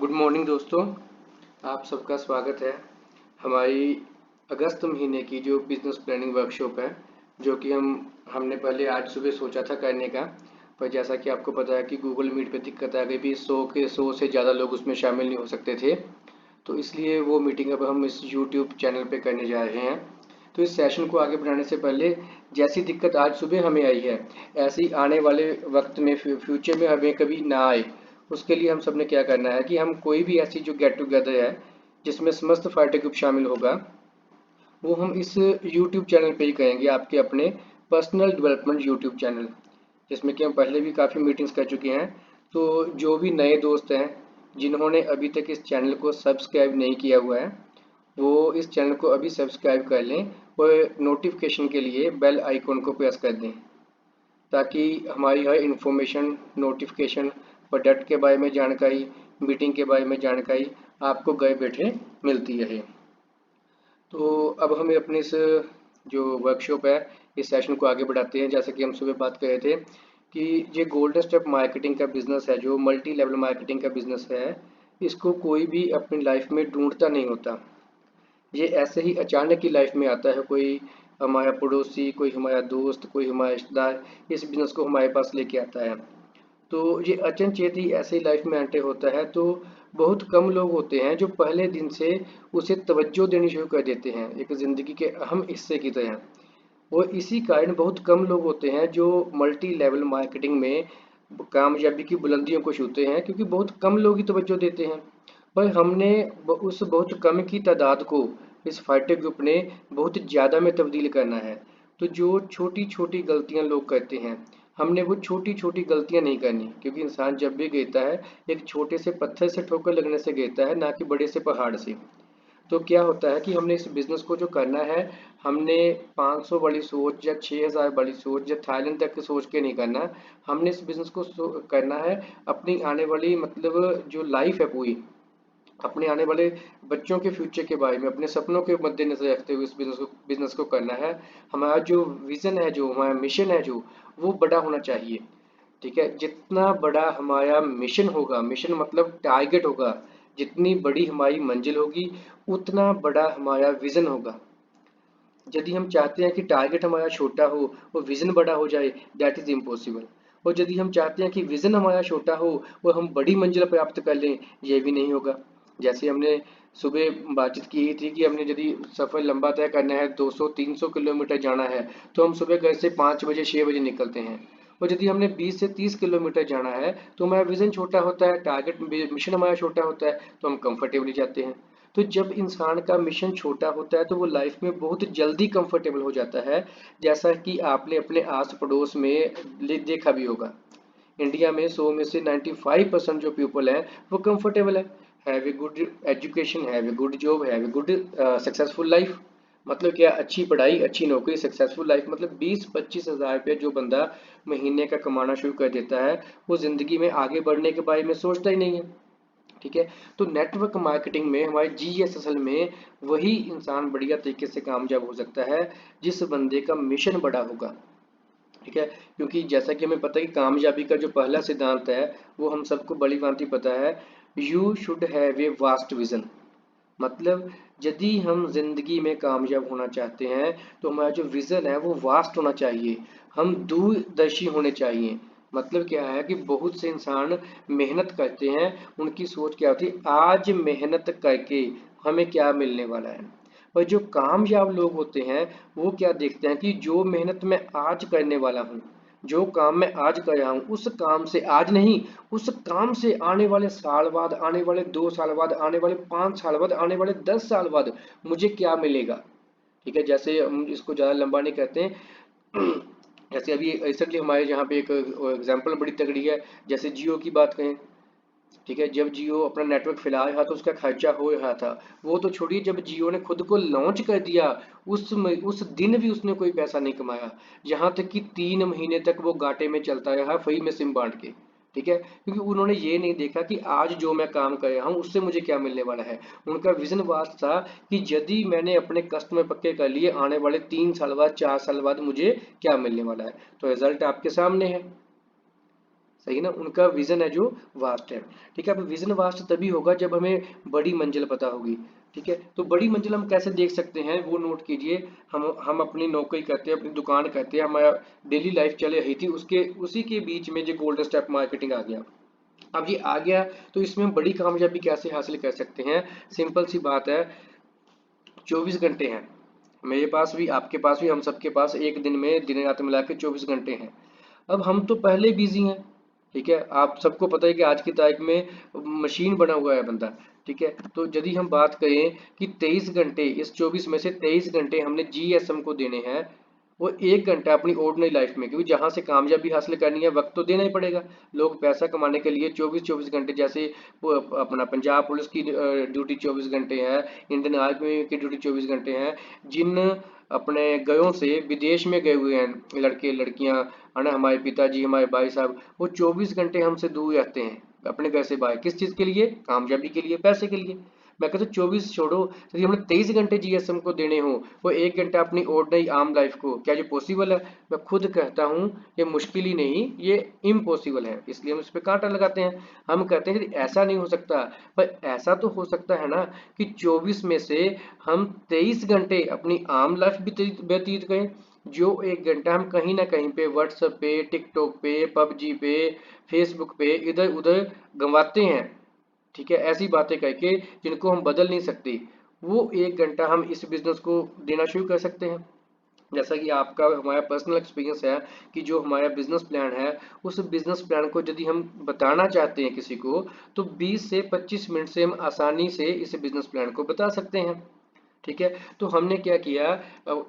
Good morning दोस्तों। आप सबका स्वागत है हमारी अगस्त महीने की जो बिज़नेस प्लानिंग वर्कशॉप है, जो कि हमने पहले आज सुबह सोचा था करने का। पर जैसा कि आपको पता है कि गूगल मीट पे दिक्कत आ गई भी, 100 से ज़्यादा लोग उसमें शामिल नहीं हो सकते थे। तो इसलिए वो मीटिंग अब हम इस यूट्यूब चैनल पे करने जा रहे हैं। तो इस सेशन को आगे बढ़ाने से पहले जैसी दिक्कत आज सुबह हमें आई है, ऐसी आने वाले वक्त में फ्यूचर में हमें कभी ना आए, उसके लिए हम सब ने क्या करना है कि हम कोई भी ऐसी जो गेट टुगेदर है जिसमें समस्त फाइटर ग्रुप शामिल होगा, वो हम इस यूट्यूब चैनल पे ही करेंगे, आपके अपने पर्सनल डेवलपमेंट यूट्यूब चैनल, जिसमें कि हम पहले भी काफ़ी मीटिंग्स कर चुके हैं। तो जो भी नए दोस्त हैं जिन्होंने अभी तक इस चैनल को सब्सक्राइब नहीं किया हुआ है, वो इस चैनल को अभी सब्सक्राइब कर लें और नोटिफिकेशन के लिए बेल आइकॉन को प्रेस कर दें, ताकि हमारी हर इन्फॉर्मेशन, नोटिफिकेशन, प्रोडक्ट के बारे में जानकारी, मीटिंग के बारे में जानकारी आपको घर बैठे मिलती रहे। तो अब हमें अपने इस जो वर्कशॉप है, इस सेशन को आगे बढ़ाते हैं। जैसा कि हम सुबह बात कर रहे थे कि ये गोल्डन स्टेप मार्केटिंग का बिजनेस है, जो मल्टी लेवल मार्केटिंग का बिजनेस है, इसको कोई भी अपनी लाइफ में ढूंढता नहीं होता। ये ऐसे ही अचानक ही लाइफ में आता है। कोई हमारा पड़ोसी, कोई हमारा दोस्त, कोई हमारा रिश्तेदार इस बिजनेस को हमारे पास लेके आता है। तो ये अचनचेत ही ऐसे ही लाइफ में एंटर होता है। तो बहुत कम लोग होते हैं जो पहले दिन से उसे तवज्जो देनी शुरू कर देते हैं, एक ज़िंदगी के अहम हिस्से की तरह। और इसी कारण बहुत कम लोग होते हैं जो मल्टी लेवल मार्केटिंग में कामयाबी की बुलंदियों को छूते हैं, क्योंकि बहुत कम लोग ही तवज्जो देते हैं। पर हमने उस बहुत कम की तादाद को इस फाइटर ग्रुप ने बहुत ज़्यादा में तब्दील करना है। तो जो छोटी छोटी गलतियां लोग करते हैं, हमने वो छोटी छोटी गलतियां नहीं करनी, क्योंकि इंसान जब भी गिरता है एक छोटे से पत्थर से ठोकर लगने से गिरता है, ना कि बड़े से पहाड़ से। तो क्या होता है कि हमने इस बिज़नेस को जो करना है, हमने 500 वाली सोच या 6000 वाली सोच या थाईलैंड तक की सोच के नहीं करना। हमने इस बिज़नेस को करना है अपनी आने वाली, मतलब जो लाइफ है पूरी, अपने आने वाले बच्चों के फ्यूचर के बारे में, अपने सपनों के मद्देनजर रखते हुए इस बिज़नेस को करना है। हमारा जो विज़न है, जो हमारा मिशन है, जो वो बड़ा होना चाहिए। ठीक है, जितना बड़ा हमारा मिशन होगा, मिशन मतलब टारगेट होगा, जितनी बड़ी हमारी मंजिल होगी, उतना बड़ा हमारा विज़न होगा। यदि हम चाहते हैं कि टारगेट हमारा छोटा हो और विज़न बड़ा हो जाए, दैट इज़ इम्पॉसिबल। और यदि हम चाहते हैं कि विज़न हमारा छोटा हो और हम बड़ी मंजिल प्राप्त कर लें, ये भी नहीं होगा। जैसे हमने सुबह बातचीत की ही थी कि हमने यदि सफ़र लंबा तय करना है, 200-300 किलोमीटर जाना है, तो हम सुबह घर से 5 बजे 6 बजे निकलते हैं। और यदि हमने 20 से 30 किलोमीटर जाना है, तो हमारा विज़न छोटा होता है, टारगेट मिशन हमारा छोटा होता है, तो हम कंफर्टेबली जाते हैं। तो जब इंसान का मिशन छोटा होता है तो वो लाइफ में बहुत जल्दी कंफर्टेबल हो जाता है। जैसा कि आपने अपने आस पड़ोस में देखा भी होगा, इंडिया में 100 में से 95% जो पीपल हैं वो comfortable have a good education, have a good job, have a good successful life. मतलब क्या, अच्छी पढ़ाई, अच्छी नौकरी, सक्सेसफुल लाइफ। मतलब 20-25 हज़ार रुपये जो बंदा महीने का कमाना शुरू कर देता है, वो ज़िंदगी में आगे बढ़ने के बारे में सोचता ही नहीं है। ठीक है, तो नेटवर्क मार्केटिंग में, हमारे जीएसएसएल में, वही इंसान बढ़िया तरीके से कामयाब हो सकता है जिस बंदे का मिशन बड़ा होगा। ठीक है, क्योंकि जैसा कि हमें पता है कि कामयाबी का जो पहला सिद्धांत है, वो हम सबको बड़ी भांति पता है, you should have a vast vision. मतलब यदि हम जिंदगी में कामयाब होना चाहते हैं, तो हमारा जो विजन है वो वास्ट होना चाहिए, हम दूरदर्शी होने चाहिए। मतलब क्या है कि बहुत से इंसान मेहनत करते हैं, उनकी सोच क्या होती है, आज मेहनत करके हमें क्या मिलने वाला है। और जो कामयाब लोग होते हैं, वो क्या देखते हैं कि जो मेहनत मैं आज करने वाला हूँ, जो काम मैं आज कर रहा हूँ, उस काम से आज नहीं, उस काम से आने वाले साल बाद, आने वाले 2 साल बाद, आने वाले 5 साल बाद, आने वाले 10 साल बाद मुझे क्या मिलेगा। ठीक है, जैसे हम इसको ज़्यादा लंबा नहीं कहते हैं। जैसे अभी रिसेंटली हमारे यहाँ पे एक एग्जांपल बड़ी तगड़ी है, जैसे जियो की बात करें। ठीक है, जब जियो अपना नेटवर्क फैला रहा था तो उसका खर्चा हो रहा था। वो तो छोड़िए, जब जियो ने खुद को लॉन्च कर दिया, उस दिन भी उसने कोई पैसा नहीं कमाया। यहाँ तक कि 3 महीने तक वो घाटे में चलता रहा, फ्री में सिम बांट के। ठीक है, क्योंकि उन्होंने ये नहीं देखा कि आज जो मैं काम कर रहा हूँ उससे मुझे क्या मिलने वाला है। उनका विजन वास्ट था कि यदि मैंने अपने कस्टमर पक्के कर लिए, आने वाले 3 साल बाद, 4 साल बाद मुझे क्या मिलने वाला है। तो रिजल्ट आपके सामने है। सही ना, उनका विजन है जो वास्ट है। ठीक है, अब विजन वास्ट तभी होगा जब हमें बड़ी मंजिल पता होगी। ठीक है, तो बड़ी मंजिल हम कैसे देख सकते हैं वो नोट कीजिए। हम अपनी नौकरी करते हैं, अपनी दुकान करते हैं, हमारा डेली लाइफ चल रही थी, उसके उसी के बीच में जो गोल्डन स्टेप मार्केटिंग आ गया। अब ये आ गया तो इसमें हम बड़ी कामयाबी कैसे हासिल कर सकते हैं? सिंपल सी बात है, 24 घंटे हैं मेरे पास भी, आपके पास भी, हम सबके पास एक दिन में दिन रात मिला के 24 घंटे हैं। अब हम तो पहले बिजी हैं। ठीक है, आप सबको पता है कि आज की तारीख में मशीन बना हुआ है बंदा। ठीक है, तो यदि हम बात करें कि 23 घंटे, इस 24 में से 23 घंटे हमने जीएसएम को देने हैं, वो 1 घंटा अपनी ऑर्डिनरी लाइफ में, क्योंकि जहाँ से कामयाबी हासिल करनी है वक्त तो देना ही पड़ेगा। लोग पैसा कमाने के लिए 24-24 घंटे, जैसे वो अपना पंजाब पुलिस की ड्यूटी 24 घंटे है, इंडियन आर्मी की ड्यूटी 24 घंटे हैं, जिन अपने गयों से विदेश में गए हुए हैं लड़के लड़कियां, है ना, हमारे पिताजी, हमारे भाई साहब, वो 24 घंटे हमसे दूर रहते हैं अपने घर से बाहर। किस चीज़ के लिए? कामयाबी के लिए, पैसे के लिए। मैं कहता हूँ 24 छोड़ो, यदि हमने 23 घंटे जीएसएम को देने हो, वो 1 घंटा अपनी ऑर्डिनरी आम लाइफ को, क्या ये पॉसिबल है? मैं खुद कहता हूँ ये मुश्किल ही नहीं, ये इम्पॉसिबल है। इसलिए हम इस पर कांटा लगाते हैं। हम कहते हैं कि ऐसा नहीं हो सकता, पर ऐसा तो हो सकता है ना कि 24 में से हम 23 घंटे अपनी आम लाइफ व्यतीत करें। जो 1 घंटा हम कहीं ना कहीं पे व्हाट्सएप पे, टिकटॉक पे, पबजी पे, फेसबुक पे इधर उधर गंवाते हैं। ठीक है, ऐसी बातें करके जिनको हम बदल नहीं सकते, वो 1 घंटा हम इस बिजनेस को देना शुरू कर सकते हैं। जैसा कि आपका हमारा पर्सनल एक्सपीरियंस है कि जो हमारा बिजनेस प्लान है, उस बिजनेस प्लान को यदि हम बताना चाहते हैं किसी को, तो 20 से 25 मिनट से हम आसानी से इस बिजनेस प्लान को बता सकते हैं। ठीक है, तो हमने क्या किया,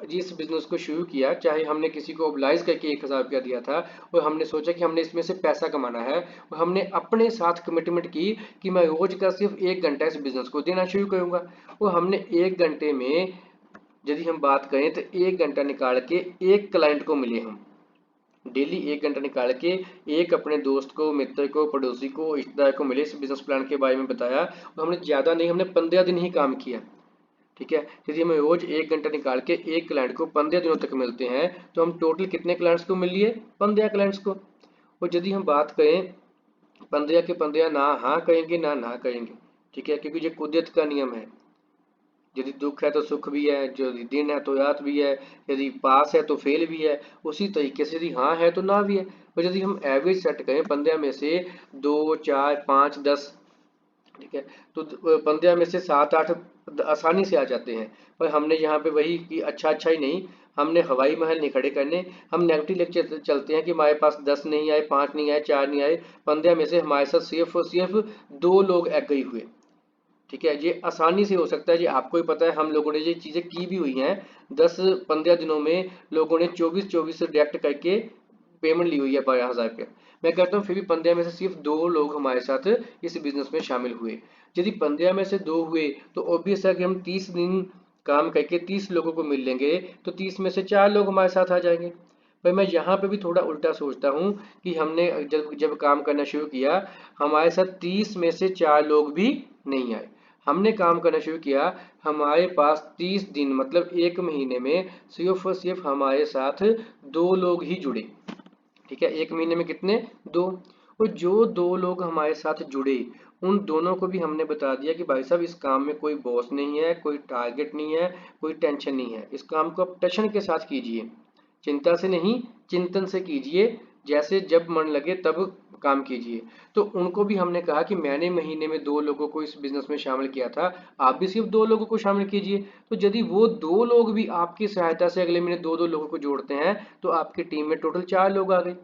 जिस बिजनेस को शुरू किया, चाहे हमने किसी को ओबलाइज करके 1,000 रुपया दिया था, और हमने सोचा कि हमने इसमें से पैसा कमाना है, और हमने अपने साथ कमिटमेंट की कि मैं रोज का सिर्फ 1 घंटा इस बिजनेस को देना शुरू करूंगा। और हमने 1 घंटे में, यदि हम बात करें तो 1 घंटा निकाल के एक क्लाइंट को मिले हम, डेली 1 घंटा निकाल के एक अपने दोस्त को, मित्र को, पड़ोसी को, रिश्तेदार को मिले, इस बिजनेस प्लान के बारे में बताया, और हमने ज़्यादा नहीं, हमने 15 दिन ही काम किया। ठीक है, यदि हमें रोज 1 घंटा निकाल के एक क्लाइंट को 15 दिनों तक मिलते हैं, तो हम टोटल कितने क्लाइंट्स को मिल लिए? 15 क्लाइंट्स को। और यदि हम बात करें, 15 के 15 ना हाँ करेंगे ना ना करेंगे। ठीक है, क्योंकि ये कुदरत का नियम है। यदि दुख है तो सुख भी है, यदि दिन है तो रात भी है, यदि पास है तो फेल भी है, उसी तरीके से यदि हाँ है तो ना भी है। और यदि हम एवरेज सेट करें 15 में से 2, 4, 5, 10, ठीक है, तो 15 में से 7, 8 आसानी से आ जाते हैं। पर हमने यहाँ पे वही कि अच्छा अच्छा ही नहीं, हमने हवाई महल नहीं खड़े करने। हम नेगेटिव लेक्चर चलते हैं कि हमारे पास 10 नहीं आए, 5 नहीं आए, 4 नहीं आए, 15 में से हमारे साथ सिर्फ और सिर्फ 2 लोग एग्री हुए। ठीक है, ये आसानी से हो सकता है, ये आपको ही पता है, हम लोगों ने ये चीज़ें की भी हुई हैं। 10-15 दिनों में लोगों ने 24-24 डायरेक्ट करके पेमेंट ली हुई है 12,000 रुपये। मैं कहता हूँ फिर भी 15 में से सिर्फ 2 लोग हमारे साथ इस बिजनेस में शामिल हुए। यदि 15 में से 2 हुए, तो ऑब्वियस है कि हम 30 दिन काम करके 30 लोगों को मिल लेंगे, तो 30 में से 4 लोग हमारे साथ आ जाएंगे। पर मैं यहाँ पे भी थोड़ा उल्टा सोचता हूँ कि हमने जब जब काम करना शुरू किया, हमारे साथ 30 में से 4 लोग भी नहीं आए। हमने काम करना शुरू किया, हमारे पास 30 दिन मतलब एक महीने में सिर्फ और सिर्फ हमारे साथ 2 लोग ही जुड़े। ठीक है, एक महीने में कितने? 2। और जो 2 लोग हमारे साथ जुड़े, उन दोनों को भी हमने बता दिया कि भाई साहब, इस काम में कोई बॉस नहीं है, कोई टारगेट नहीं है, कोई टेंशन नहीं है, इस काम को आप टशन के साथ कीजिए, चिंता से नहीं चिंतन से कीजिए, जैसे जब मन लगे तब काम कीजिए। तो उनको भी हमने कहा कि मैंने महीने में 2 लोगों को इस बिजनेस में शामिल किया था, आप भी सिर्फ 2 लोगों को शामिल कीजिए। तो यदि वो 2 लोग भी आपकी सहायता से अगले महीने 2-2 लोगों को जोड़ते हैं, तो आपकी टीम में टोटल 4 लोग आ गए।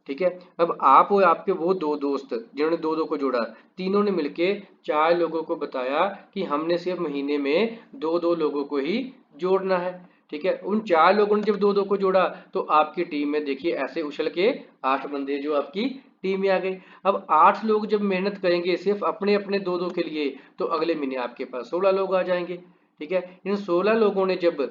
ठीक है, अब आप और आपके वो 2 दोस्त जिन्होंने 2-2 को जोड़ा, तीनों ने मिलके 4 लोगों को बताया कि हमने सिर्फ महीने में 2-2 लोगों को ही जोड़ना है। ठीक है, उन 4 लोगों ने जब 2-2 को जोड़ा, तो आपकी टीम में देखिए ऐसे उछल के 8 बंदे जो आपकी टीम में आ गए। अब 8 लोग जब मेहनत करेंगे सिर्फ अपने अपने 2-2 के लिए, तो अगले महीने आपके पास 16 लोग आ जाएंगे। ठीक है, इन 16 लोगों ने जब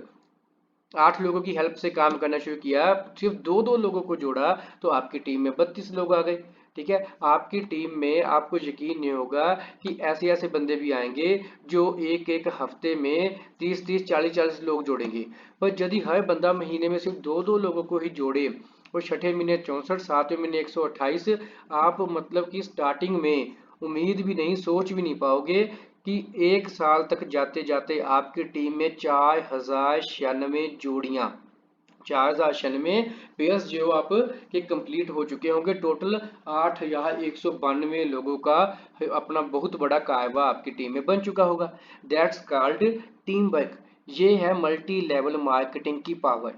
8 लोगों की हेल्प से काम करना शुरू किया, सिर्फ 2-2 लोगों को जोड़ा, तो आपकी टीम में 32 लोग आ गए। ठीक है, आपकी टीम में आपको यकीन नहीं होगा कि ऐसे ऐसे बंदे भी आएंगे जो एक एक हफ्ते में 30-30, 40-40 लोग जोड़ेंगे। पर यदि हर बंदा महीने में सिर्फ 2-2 लोगों को ही जोड़े, और छठे महीने 64, सातवें महीने 128। आप मतलब कि स्टार्टिंग में उम्मीद भी नहीं, सोच भी नहीं पाओगे कि एक साल तक जाते जाते आपकी टीम में 4096 जोड़ियां, 4096 पेयर्स जो आप के कंप्लीट हो चुके होंगे। टोटल 8,192 लोगों का अपना बहुत बड़ा कायबा आपकी टीम में बन चुका होगा। That's called team work. ये है मल्टी लेवल मार्केटिंग की पावर।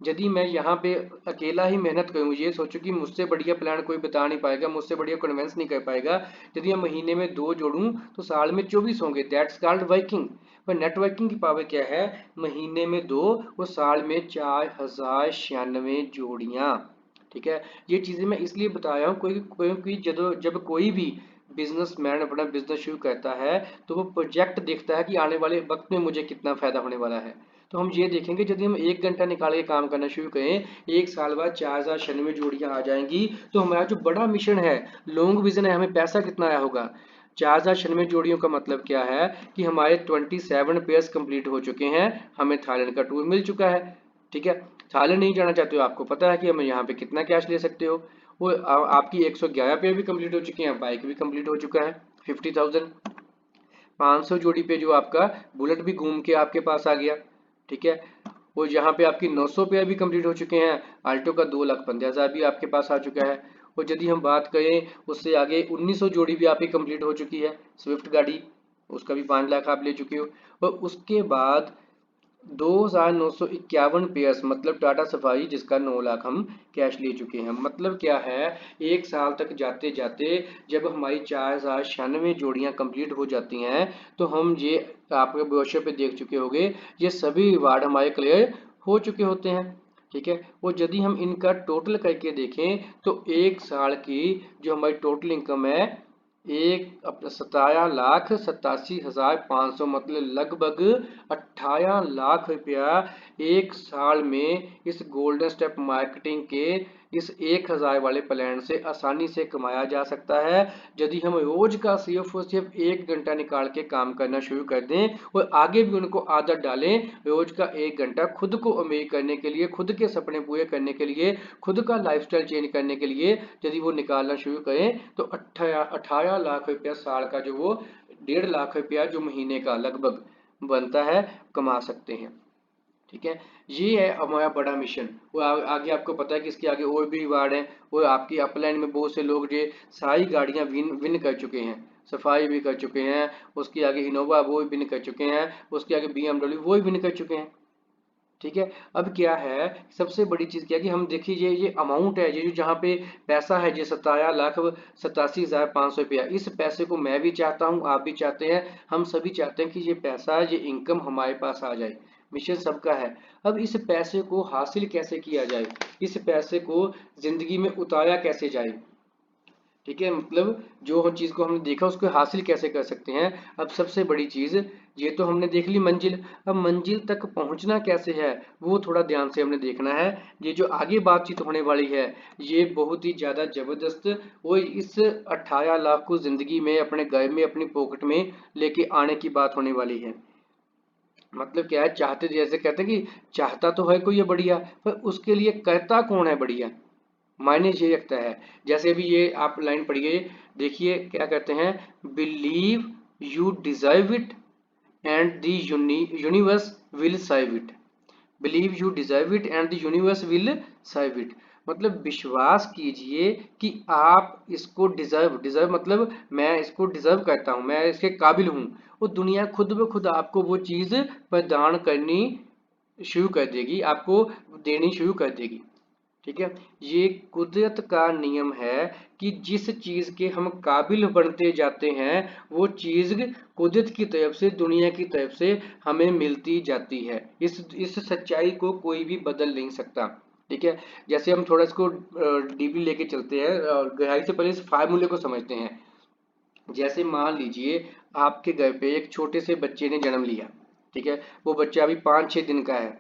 यदि मैं यहाँ पे अकेला ही मेहनत करूँ, ये सोचूं कि मुझसे बढ़िया प्लान कोई बता नहीं पाएगा, मुझसे बढ़िया कन्विंस नहीं कर पाएगा, यदि मैं महीने में 2 जोड़ूं तो साल में 24 होंगे। That's called working. पर नेटवर्किंग की पावर क्या है? महीने में 2 और साल में 4096 जोड़ियाँ। ठीक है, ये चीज़ें मैं इसलिए बता रहा हूँ क्योंकि जब कोई भी बिजनेसमैन अपना बिजनेस शुरू करता है तो वो प्रोजेक्ट देखता है कि आने वाले वक्त में मुझे कितना फायदा होने वाला है। तो हम ये देखेंगे यदि हम 1 घंटा निकाल के काम करना शुरू करें, एक साल बाद 4096 जोड़ियां आ जाएंगी। तो हमारा जो बड़ा मिशन है, लॉन्ग विजन है, हमें पैसा कितना आया होगा? 4096 जोड़ियों का मतलब क्या है कि हमारे 27 पेयर्स कंप्लीट हो चुके हैं, हमें थाईलैंड का टूर मिल चुका है। ठीक है, थाईलैंड नहीं जाना चाहते हो, आपको पता है कि हम यहाँ पे कितना कैश ले सकते हो। वो आपकी 111 पेयर भी कंप्लीट हो चुकी हैं, बाइक भी कंप्लीट हो चुका है 50,000। 500 जोड़ी पे जो आपका बुलेट भी घूम के आपके पास आ गया। ठीक है, वो यहाँ पे आपकी 900 पेयर भी कंप्लीट हो चुके हैं। आल्टो का 2,15,000 भी आपके पास आ चुका है। और यदि हम बात करें उससे आगे, 1900 जोड़ी भी आपकी कंप्लीट हो चुकी है स्विफ्ट गाड़ी, उसका भी 5 लाख आप ले चुके हो। और उसके बाद 2,951 पेयर्स मतलब टाटा सफारी, जिसका 9 लाख हम कैश ले चुके हैं। मतलब क्या है, एक साल तक जाते जाते जब हमारी 4096 जोड़ियां कंप्लीट हो जाती हैं तो हम ये आपके ब्रोशर पे देख चुके होंगे, ये सभी रिवार्ड हमारे क्लियर हो चुके होते हैं। ठीक है, और यदि हम इनका टोटल करके देखें तो एक साल की जो हमारी टोटल इनकम है, एक अपना 17,87,500 मतलब लगभग 18 लाख रुपया एक साल में इस गोल्डन स्टेप मार्केटिंग के इस 1,000 वाले प्लान से आसानी से कमाया जा सकता है। यदि हम रोज का सिर्फ और सिर्फ 1 घंटा निकाल के काम करना शुरू कर दें और आगे भी उनको आदत डालें, रोज का 1 घंटा खुद को अमीर करने के लिए, खुद के सपने पूरे करने के लिए, खुद का लाइफस्टाइल चेंज करने के लिए यदि वो निकालना शुरू करें तो 18 लाख रुपया साल का, जो वो 1.5 लाख रुपया जो महीने का लगभग बनता है, कमा सकते हैं। ठीक है, ये है हमारा बड़ा मिशन। वो आगे आपको पता है कि इसके आगे और भी रिवार्ड हैं। वो आपकी अपलाइन में बहुत से लोग जो सारी गाड़ियां विन विन कर चुके हैं, सफारी भी कर चुके हैं, उसके आगे इनोवा वो भी विन कर चुके हैं, उसके आगे BMW वो भी विन कर चुके हैं। ठीक है, अब क्या है, सबसे बड़ी चीज़ क्या है कि हम देखिए ये अमाउंट है, ये जो जहाँ पे पैसा है, ये 17,87,500 रुपया, इस पैसे को मैं भी चाहता हूँ, आप भी चाहते हैं, हम सभी चाहते हैं कि ये पैसा, ये इनकम हमारे पास आ जाए। मिशन सबका है। अब इस पैसे को हासिल कैसे किया जाए, इस पैसे को जिंदगी में उतारा कैसे जाए। ठीक है, मतलब जो हम चीज़ को हमने देखा उसको हासिल कैसे कर सकते हैं। अब सबसे बड़ी चीज़, ये तो हमने देख ली मंजिल, अब मंजिल तक पहुंचना कैसे है वो थोड़ा ध्यान से हमने देखना है। ये जो आगे बातचीत होने वाली है ये बहुत ही ज़्यादा ज़बरदस्त, वो इस 18 लाख को ज़िंदगी में अपने घर में अपनी पॉकेट में लेके आने की बात होने वाली है। मतलब क्या है, चाहते जैसे कहते हैं कि चाहता तो है कोई ये बढ़िया, पर उसके लिए करता कौन है बढ़िया, मायने ये रखता है। जैसे अभी ये आप लाइन पढ़िए, देखिए क्या कहते हैं, believe you deserve it and the universe will serve it. Believe you deserve it and the universe will serve it. मतलब विश्वास कीजिए कि आप इसको डिजर्व, डिजर्व मतलब मैं इसको डिजर्व करता हूँ, मैं इसके काबिल हूँ, वो दुनिया खुद ब खुद आपको वो चीज़ प्रदान करनी शुरू कर देगी, आपको देनी शुरू कर देगी। ठीक है, ये कुदरत का नियम है कि जिस चीज के हम काबिल बनते जाते हैं वो चीज कुदरत की तरफ से, दुनिया की तरफ से हमें मिलती जाती है। इस सच्चाई को कोई भी बदल नहीं सकता। ठीक है, जैसे हम थोड़ा इसको डीपली लेके चलते हैं, गहराई से पहले इस फार्मूले को समझते हैं। जैसे मान लीजिए आपके घर पे एक छोटे से बच्चे ने जन्म लिया। ठीक है, वो बच्चा अभी 5-6 दिन का है,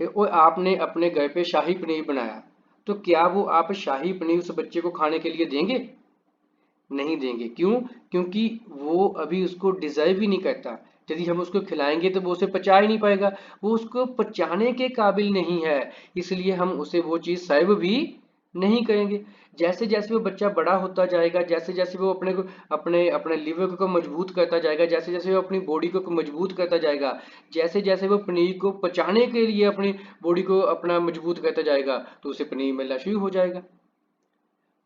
और आपने अपने घर पे शाही पनीर बनाया, तो क्या वो आप शाही पनीर उस बच्चे को खाने के लिए देंगे? नहीं देंगे। क्यों? क्योंकि वो अभी उसको डिजर्व ही नहीं करता। यदि हम उसको खिलाएंगे तो वो उसे पचा ही नहीं पाएगा, वो उसको पचाने के काबिल नहीं है, इसलिए हम उसे वो चीज़ सर्व भी नहीं करेंगे। जैसे जैसे वो बच्चा बड़ा होता जाएगा, जैसे जैसे वो अपने को अपने अपने लिवर को मजबूत करता जाएगा, जैसे जैसे वो अपनी बॉडी को मजबूत करता जाएगा, जैसे जैसे वो पनीर को पचाने के लिए अपनी बॉडी को अपना मजबूत करता जाएगा, तो उसे पनीर मिलना शुरू हो जाएगा।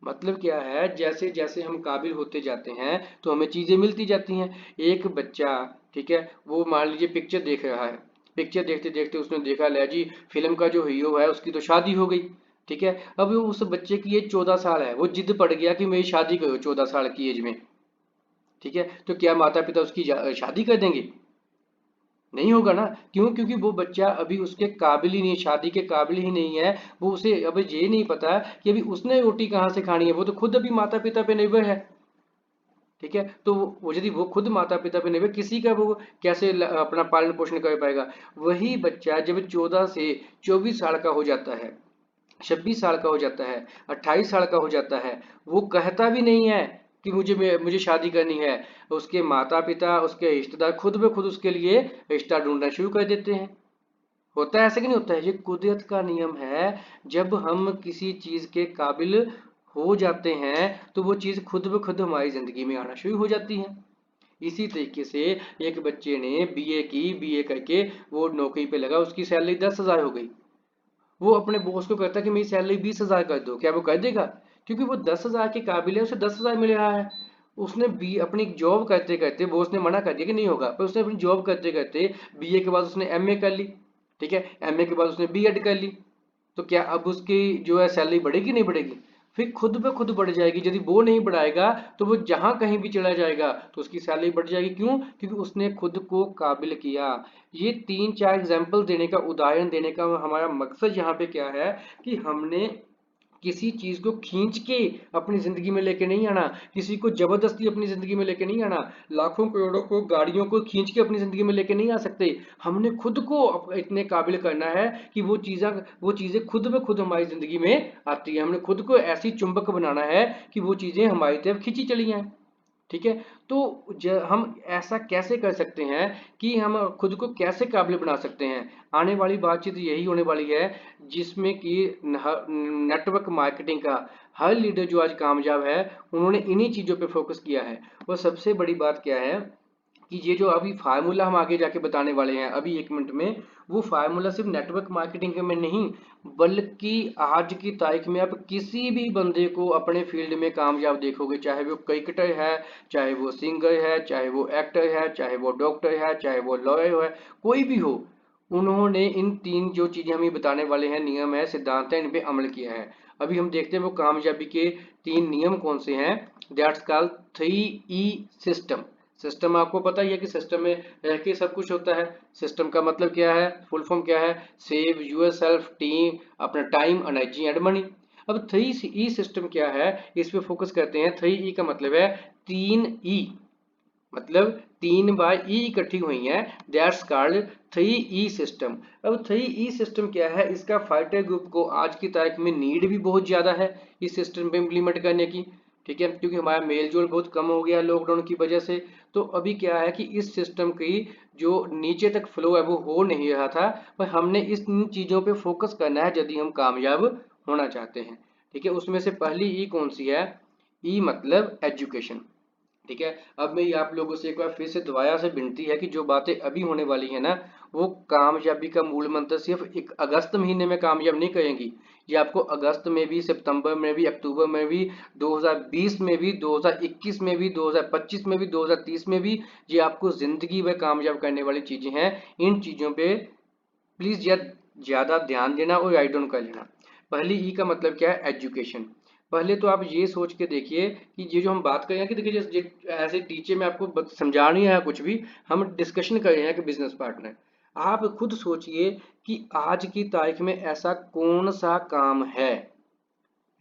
मतलब क्या है, जैसे जैसे हम काबिल होते जाते हैं तो हमें चीज़ें मिलती जाती हैं। एक बच्चा, ठीक है, वो मान लीजिए पिक्चर देख रहा है, पिक्चर देखते देखते उसने देखा, ले जी फिल्म का जो हीरो है उसकी तो शादी हो गई, ठीक है। अब वो उस बच्चे की एज 14 साल है, वो जिद पड़ गया कि मेरी शादी करो 14 साल की एज में, ठीक है। तो क्या माता पिता उसकी शादी कर देंगे? नहीं होगा ना। क्यों? क्योंकि वो बच्चा अभी उसके काबिल ही नहीं, शादी के काबिल ही नहीं है। वो उसे अभी ये नहीं पता कि अभी उसने रोटी कहाँ से खानी है, वो तो खुद अभी माता पिता पे निर्भर है, ठीक है। तो वो यदि वो खुद माता पिता पे निर्भर, किसी का वो कैसे अपना पालन पोषण कर पाएगा? वही बच्चा जब 14 से 24 साल का हो जाता है, 26 साल का हो जाता है, 28 साल का हो जाता है, वो कहता भी नहीं है कि मुझे शादी करनी है। उसके माता पिता, उसके रिश्तेदार खुद ब खुद उसके लिए रिश्ता ढूंढना शुरू कर देते हैं। होता है ऐसा कि नहीं होता है? ये कुदरत का नियम है। जब हम किसी चीज के काबिल हो जाते हैं तो वो चीज खुद ब खुद हमारी जिंदगी में आना शुरू हो जाती है। इसी तरीके से एक बच्चे ने बीए की, बीए करके वो नौकरी पे लगा, उसकी सैलरी 10,000 हो गई। वो अपने बॉस को कहता है कि मेरी सैलरी 20,000 कर दो, क्या वो कर देगा? क्योंकि वो 10,000 के काबिल है, उसे 10,000 मिल रहा है। उसने बी अपनी जॉब करते करते, बॉस ने मना कर दिया कि नहीं होगा, पर उसने अपनी जॉब करते करते बीए के बाद उसने एमए कर ली, ठीक है, एमए के बाद उसने बीएड कर ली। तो क्या अब उसकी जो है सैलरी बढ़ेगी नहीं बढ़ेगी? फिर खुद पे खुद बढ़ जाएगी। यदि वो नहीं बढ़ाएगा तो वो जहां कहीं भी चला जाएगा तो उसकी सैलरी बढ़ जाएगी। क्यों? क्योंकि उसने खुद को काबिल किया। ये 3-4 एग्जाम्पल देने का, उदाहरण देने का हमारा मकसद यहाँ पे क्या है कि हमने किसी चीज को खींच के अपनी जिंदगी में लेके नहीं आना, किसी को जबरदस्ती अपनी जिंदगी में लेके नहीं आना। लाखों करोड़ों को, गाड़ियों को खींच के अपनी जिंदगी में लेके नहीं आ सकते। हमने खुद को इतने काबिल करना है कि वो चीजें खुद ब खुद हमारी जिंदगी में आती है। हमने खुद को ऐसी चुंबक बनाना है कि वो चीजें हमारी तरफ खींची चली जाएं, ठीक है। तो हम ऐसा कैसे कर सकते हैं कि हम खुद को कैसे काबिल बना सकते हैं? आने वाली बातचीत यही होने वाली है, जिसमें कि नेटवर्क मार्केटिंग का हर लीडर जो आज कामयाब है, उन्होंने इन्हीं चीज़ों पे फोकस किया है। और सबसे बड़ी बात क्या है कि ये जो अभी फार्मूला हम आगे जाके बताने वाले हैं अभी 1 मिनट में, वो फार्मूला सिर्फ नेटवर्क मार्केटिंग में नहीं, बल्कि आज की तारीख में आप किसी भी बंदे को अपने फील्ड में कामयाब देखोगे, चाहे वो क्रिकेटर है, चाहे वो सिंगर है, चाहे वो एक्टर है, चाहे वो डॉक्टर है, चाहे वो लॉयर है, कोई भी हो, उन्होंने इन 3 जो चीजें हम ये बताने वाले हैं, नियम है, सिद्धांत है, इन पे अमल किया है। अभी हम देखते हैं वो कामयाबी के 3 नियम कौन से हैं। That's called 3E system. System आपको पता ही है कि सिस्टम में रह के सब कुछ होता है। सिस्टम का मतलब क्या है, फुल फॉर्म क्या है? सेव यूर सेल्फ, टीम, अपना टाइम, एनर्जी एंड मनी। अब 3E सिस्टम क्या है, इस पे फोकस करते हैं। 3E का मतलब है 3E, मतलब 3 बार ई इकट्ठी हुई हैं, दैट्स कॉल्ड 3E सिस्टम। अब 3E सिस्टम क्या है, इसका फाइटर ग्रुप को आज की तारीख में नीड भी बहुत ज़्यादा है इस सिस्टम पे इम्प्लीमेंट करने की, ठीक है, क्योंकि हमारा मेल जोल बहुत कम हो गया लॉकडाउन की वजह से। तो अभी क्या है कि इस सिस्टम की जो नीचे तक फ्लो है वो हो नहीं रहा था, पर हमने इन चीज़ों पे फोकस करना है यदि हम कामयाब होना चाहते हैं, ठीक है। उसमें से पहली ई कौन सी है? ई मतलब एजुकेशन, ठीक है। अब मेरी आप लोगों से एक बार फिर से दोबारा से विनती है कि जो बातें अभी होने वाली है ना, वो कामयाबी का मूल मंत्र सिर्फ एक अगस्त महीने में कामयाब नहीं करेंगी। ये आपको अगस्त में भी, सितंबर में भी, अक्टूबर में भी, 2020 में भी, 2021 में भी, 2025 में भी, 2030 में भी, ये आपको जिंदगी में कामयाब करने वाली चीजें हैं। इन चीजों पे प्लीज ज्यादा ध्यान देना और राइट डाउन कर लेना। पहली ई का मतलब क्या है? एजुकेशन। पहले तो आप ये सोच के देखिए कि ये जो हम बात कर रहे हैं कि देखिए, ऐसे टीचर में आपको समझा नहीं है कुछ भी, हम डिस्कशन कर रहे हैं कि बिजनेस पार्टनर। आप खुद सोचिए कि आज की तारीख में ऐसा कौन सा काम है,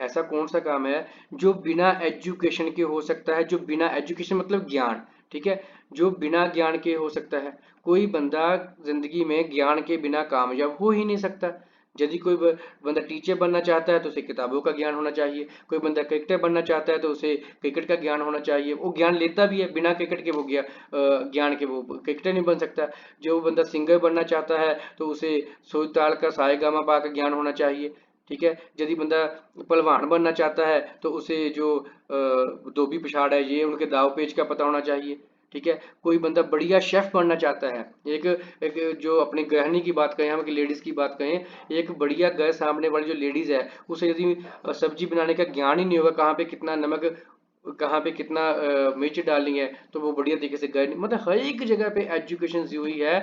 ऐसा कौन सा काम है जो बिना एजुकेशन के हो सकता है? जो बिना एजुकेशन मतलब ज्ञान, ठीक है, जो बिना ज्ञान के हो सकता है। कोई बंदा जिंदगी में ज्ञान के बिना कामयाब हो ही नहीं सकता। यदि कोई बंदा टीचर बनना चाहता है तो उसे किताबों का ज्ञान होना चाहिए, कोई बंदा क्रिकेटर बनना चाहता है तो उसे क्रिकेट का ज्ञान होना चाहिए, वो ज्ञान लेता भी है, बिना क्रिकेट के वो ज्ञान के वो क्रिकेटर नहीं बन सकता। जो बंदा सिंगर बनना चाहता है तो उसे सुर ताल का सा गा मा पा का ज्ञान होना चाहिए, ठीक है। यदि बंदा पहलवान बनना चाहता है तो उसे जो धोबी पिछाड़ है ये उनके दाव पेच का पता होना चाहिए, ठीक है। कोई बंदा बढ़िया शेफ बनना चाहता है, एक एक जो अपनी गृहिणी की बात करें, हम कि लेडीज की बात करें, एक बढ़िया गैस सामने वाली जो लेडीज है उसे यदि सब्जी बनाने का ज्ञान ही नहीं होगा, कहाँ पे कितना नमक, कहाँ पे कितना मिर्च डालनी है, तो वो बढ़िया तरीके से गए, मतलब हर एक जगह पे एजुकेशन दी हुई है,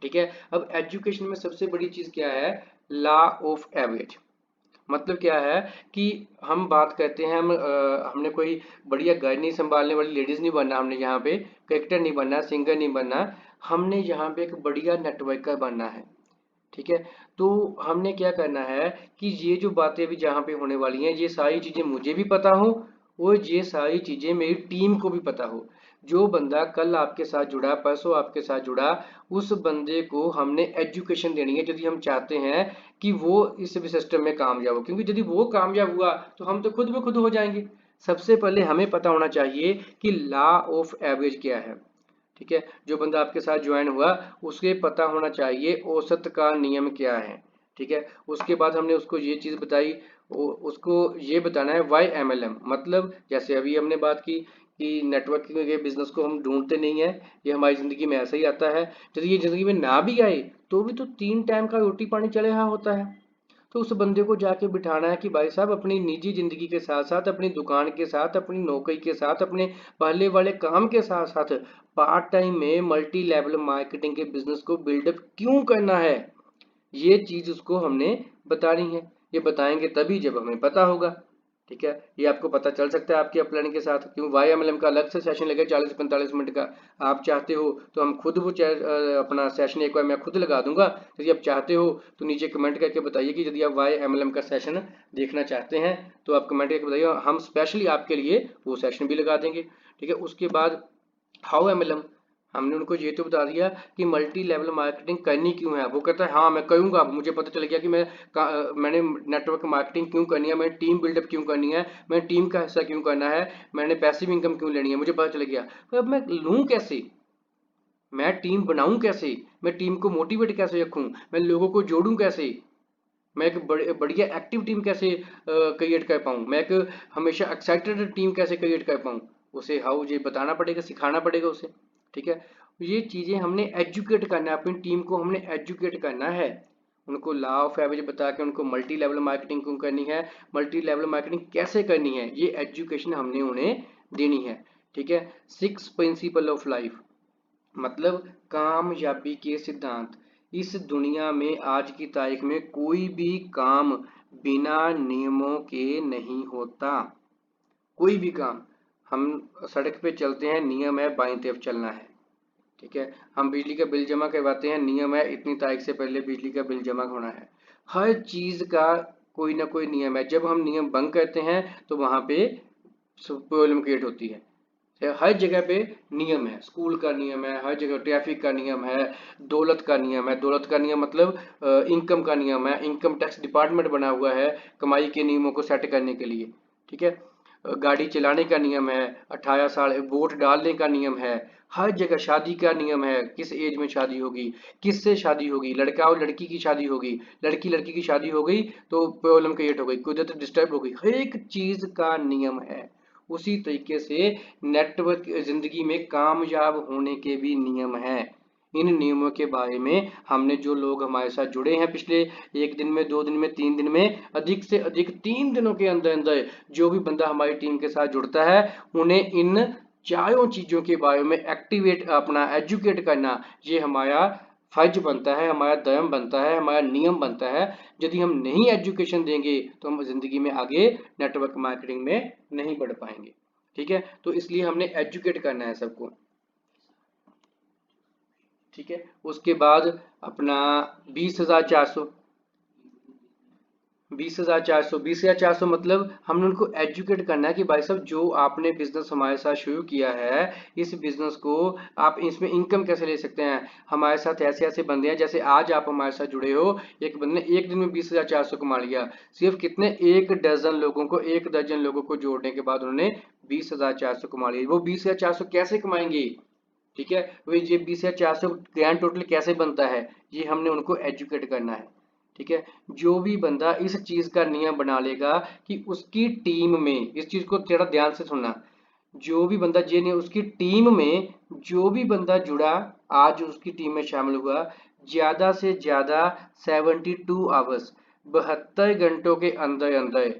ठीक है। अब एजुकेशन में सबसे बड़ी चीज क्या है, लॉ ऑफ एवरेज। मतलब क्या है कि हम बात करते हैं, हमने कोई बढ़िया घर नहीं संभालने वाली लेडीज नहीं बनना, हमने यहाँ पे क्रिकेटर नहीं बनना, सिंगर नहीं बनना, हमने यहाँ पे एक बढ़िया नेटवर्कर बनना है, ठीक है। तो हमने क्या करना है कि ये जो बातें अभी जहाँ पे होने वाली हैं ये सारी चीजें मुझे भी पता हो और ये सारी चीजें मेरी टीम को भी पता हो। जो बंदा कल आपके साथ जुड़ा, परसों आपके साथ जुड़ा, उस बंदे को हमने एजुकेशन देनी है यदि हम चाहते हैं कि वो इस सिस्टम में कामयाब हो, क्योंकि यदि वो कामयाब हुआ तो हम तो खुद ब खुद हो जाएंगे। सबसे पहले हमें पता होना चाहिए कि लॉ ऑफ एवरेज क्या है, ठीक है। जो बंदा आपके साथ ज्वाइन हुआ उसके पता होना चाहिए औसत का नियम क्या है, ठीक है। उसके बाद हमने उसको ये चीज़ बताई, उसको ये बताना है वाई MLM, मतलब जैसे अभी हमने बात की कि नेटवर्किंग के बिजनेस को हम ढूंढते नहीं है, ये हमारी ज़िंदगी में ऐसा ही आता है। यदि ये ज़िंदगी में ना भी आए तो भी तो 3 टाइम का रोटी पानी चले रहा होता है। तो उस बंदे को जाके बिठाना है कि भाई साहब अपनी निजी ज़िंदगी के साथ साथ, अपनी दुकान के साथ, अपनी नौकरी के साथ, अपने पहले वाले काम के साथ साथ पार्ट टाइम में मल्टी लेवल मार्केटिंग के बिजनेस को बिल्डअप क्यों करना है, ये चीज़ उसको हमने बतानी है। ये बताएंगे तभी जब हमें पता होगा, ठीक है। ये आपको पता चल सकता है आपके अपलाइन के साथ, क्यों YMLM का अलग से सेशन लगे 40 से 45 मिनट का। आप चाहते हो तो हम खुद वो अपना सेशन एक बार मैं खुद लगा दूंगा। यदि आप चाहते हो तो नीचे कमेंट करके बताइए कि यदि आप YMLM का सेशन देखना चाहते हैं तो आप कमेंट करके बताइए, हम स्पेशली आपके लिए वो सेशन भी लगा देंगे, ठीक है। उसके बाद हाउ MLM, हमने उनको ये तो बता दिया कि मल्टी लेवल मार्केटिंग करनी क्यों है। वो कहता है हाँ मैं करूँगा, मुझे पता चल गया कि मैंने नेटवर्क मार्केटिंग क्यों करनी है, मैंने टीम बिल्डअप क्यों करनी है, मैंने टीम का हिस्सा क्यों करना है, मैंने पैसिव इनकम क्यों लेनी है, मुझे पता चल गया। तो अब मैं लूँ कैसे, मैं टीम बनाऊँ कैसे, मैं टीम को मोटिवेट कैसे रखूँ, मैं लोगों को जोड़ूँ कैसे, मैं एक बढ़िया एक्टिव टीम कैसे क्रिएट कर पाऊँ, मैं एक हमेशा एक्साइटेड टीम कैसे क्रिएट कर पाऊँ, उसे हाउ ये बताना पड़ेगा, सिखाना पड़ेगा उसे, ठीक है। ये चीज़ें हमने एजुकेट करना है, अपनी टीम को हमने एजुकेट करना है, उनको लॉ ऑफ एवरेज बता के उनको मल्टी लेवल मार्केटिंग क्यों करनी है, मल्टी लेवल मार्केटिंग कैसे करनी है, ये एजुकेशन हमने उन्हें देनी है, ठीक है। 6 प्रिंसिपल ऑफ लाइफ, मतलब कामयाबी के सिद्धांत। इस दुनिया में आज की तारीख में कोई भी काम बिना नियमों के नहीं होता, कोई भी काम। हम सड़क पे चलते हैं, नियम है बाईं तरफ चलना है, ठीक है। हम बिजली का बिल जमा करवाते हैं, नियम है इतनी तारीख से पहले बिजली का बिल जमा होना है। हर चीज का कोई ना कोई नियम है, जब हम नियम भंग करते हैं तो वहां पे प्रॉब्लम क्रिएट होती है। हर जगह पे नियम है, स्कूल का नियम है, हर जगह ट्रैफिक का नियम है, दौलत का नियम है, दौलत का नियम मतलब इनकम का नियम है, इनकम टैक्स डिपार्टमेंट बना हुआ है कमाई के नियमों को सेट करने के लिए, ठीक है। गाड़ी चलाने का नियम है, 18 साल वोट डालने का नियम है, हर जगह शादी का नियम है, किस एज में शादी होगी, किससे शादी होगी, लड़का और लड़की की शादी होगी, लड़की लड़की की शादी हो गई तो प्रॉब्लम क्रिएट हो गई, कुदरत डिस्टर्ब हो गई, हर एक चीज का नियम है। उसी तरीके से नेटवर्क जिंदगी में कामयाब होने के भी नियम हैं। इन नियमों के बारे में हमने, जो लोग हमारे साथ जुड़े हैं पिछले 1 दिन में, 2 दिन में, 3 दिन में, अधिक से अधिक 3 दिनों के अंदर अंदर जो भी बंदा हमारी टीम के साथ जुड़ता है उन्हें इन चारों चीजों के बारे में एक्टिवेट अपना एजुकेट करना, ये हमारा फर्ज बनता है, हमारा धर्म बनता है, हमारा नियम बनता है। यदि हम नहीं एजुकेशन देंगे तो हम जिंदगी में आगे नेटवर्क मार्केटिंग में नहीं बढ़ पाएंगे, ठीक है। तो इसलिए हमने एजुकेट करना है सबको, ठीक है। उसके बाद अपना 20,400, 20,400 मतलब हमने उनको एजुकेट करना है कि भाई साहब जो आपने बिजनेस हमारे साथ शुरू किया है, इस बिजनेस को आप इसमें इनकम कैसे ले सकते हैं। हमारे साथ ऐसे ऐसे बंदे हैं, जैसे आज आप हमारे साथ जुड़े हो, एक बंदे ने एक दिन में 20,400 कमा लिया। सिर्फ कितने, एक दर्जन लोगों को जोड़ने के बाद उन्होंने 20,400 कमा लिया। वो 20,400 कैसे कमाएंगे, ठीक है, वो ये 20,400 ग्रैंड टोटल कैसे बनता है, ये हमने उनको एजुकेट करना है। ठीक है, जो भी बंदा इस चीज का नियम बना लेगा कि उसकी टीम में, इस चीज को थोड़ा ध्यान से सुनना, जो भी बंदा जे ने उसकी टीम में जो भी बंदा जुड़ा, आज उसकी टीम में शामिल हुआ, ज्यादा से ज्यादा 72 आवर्स, 72 घंटों के अंदर अंदर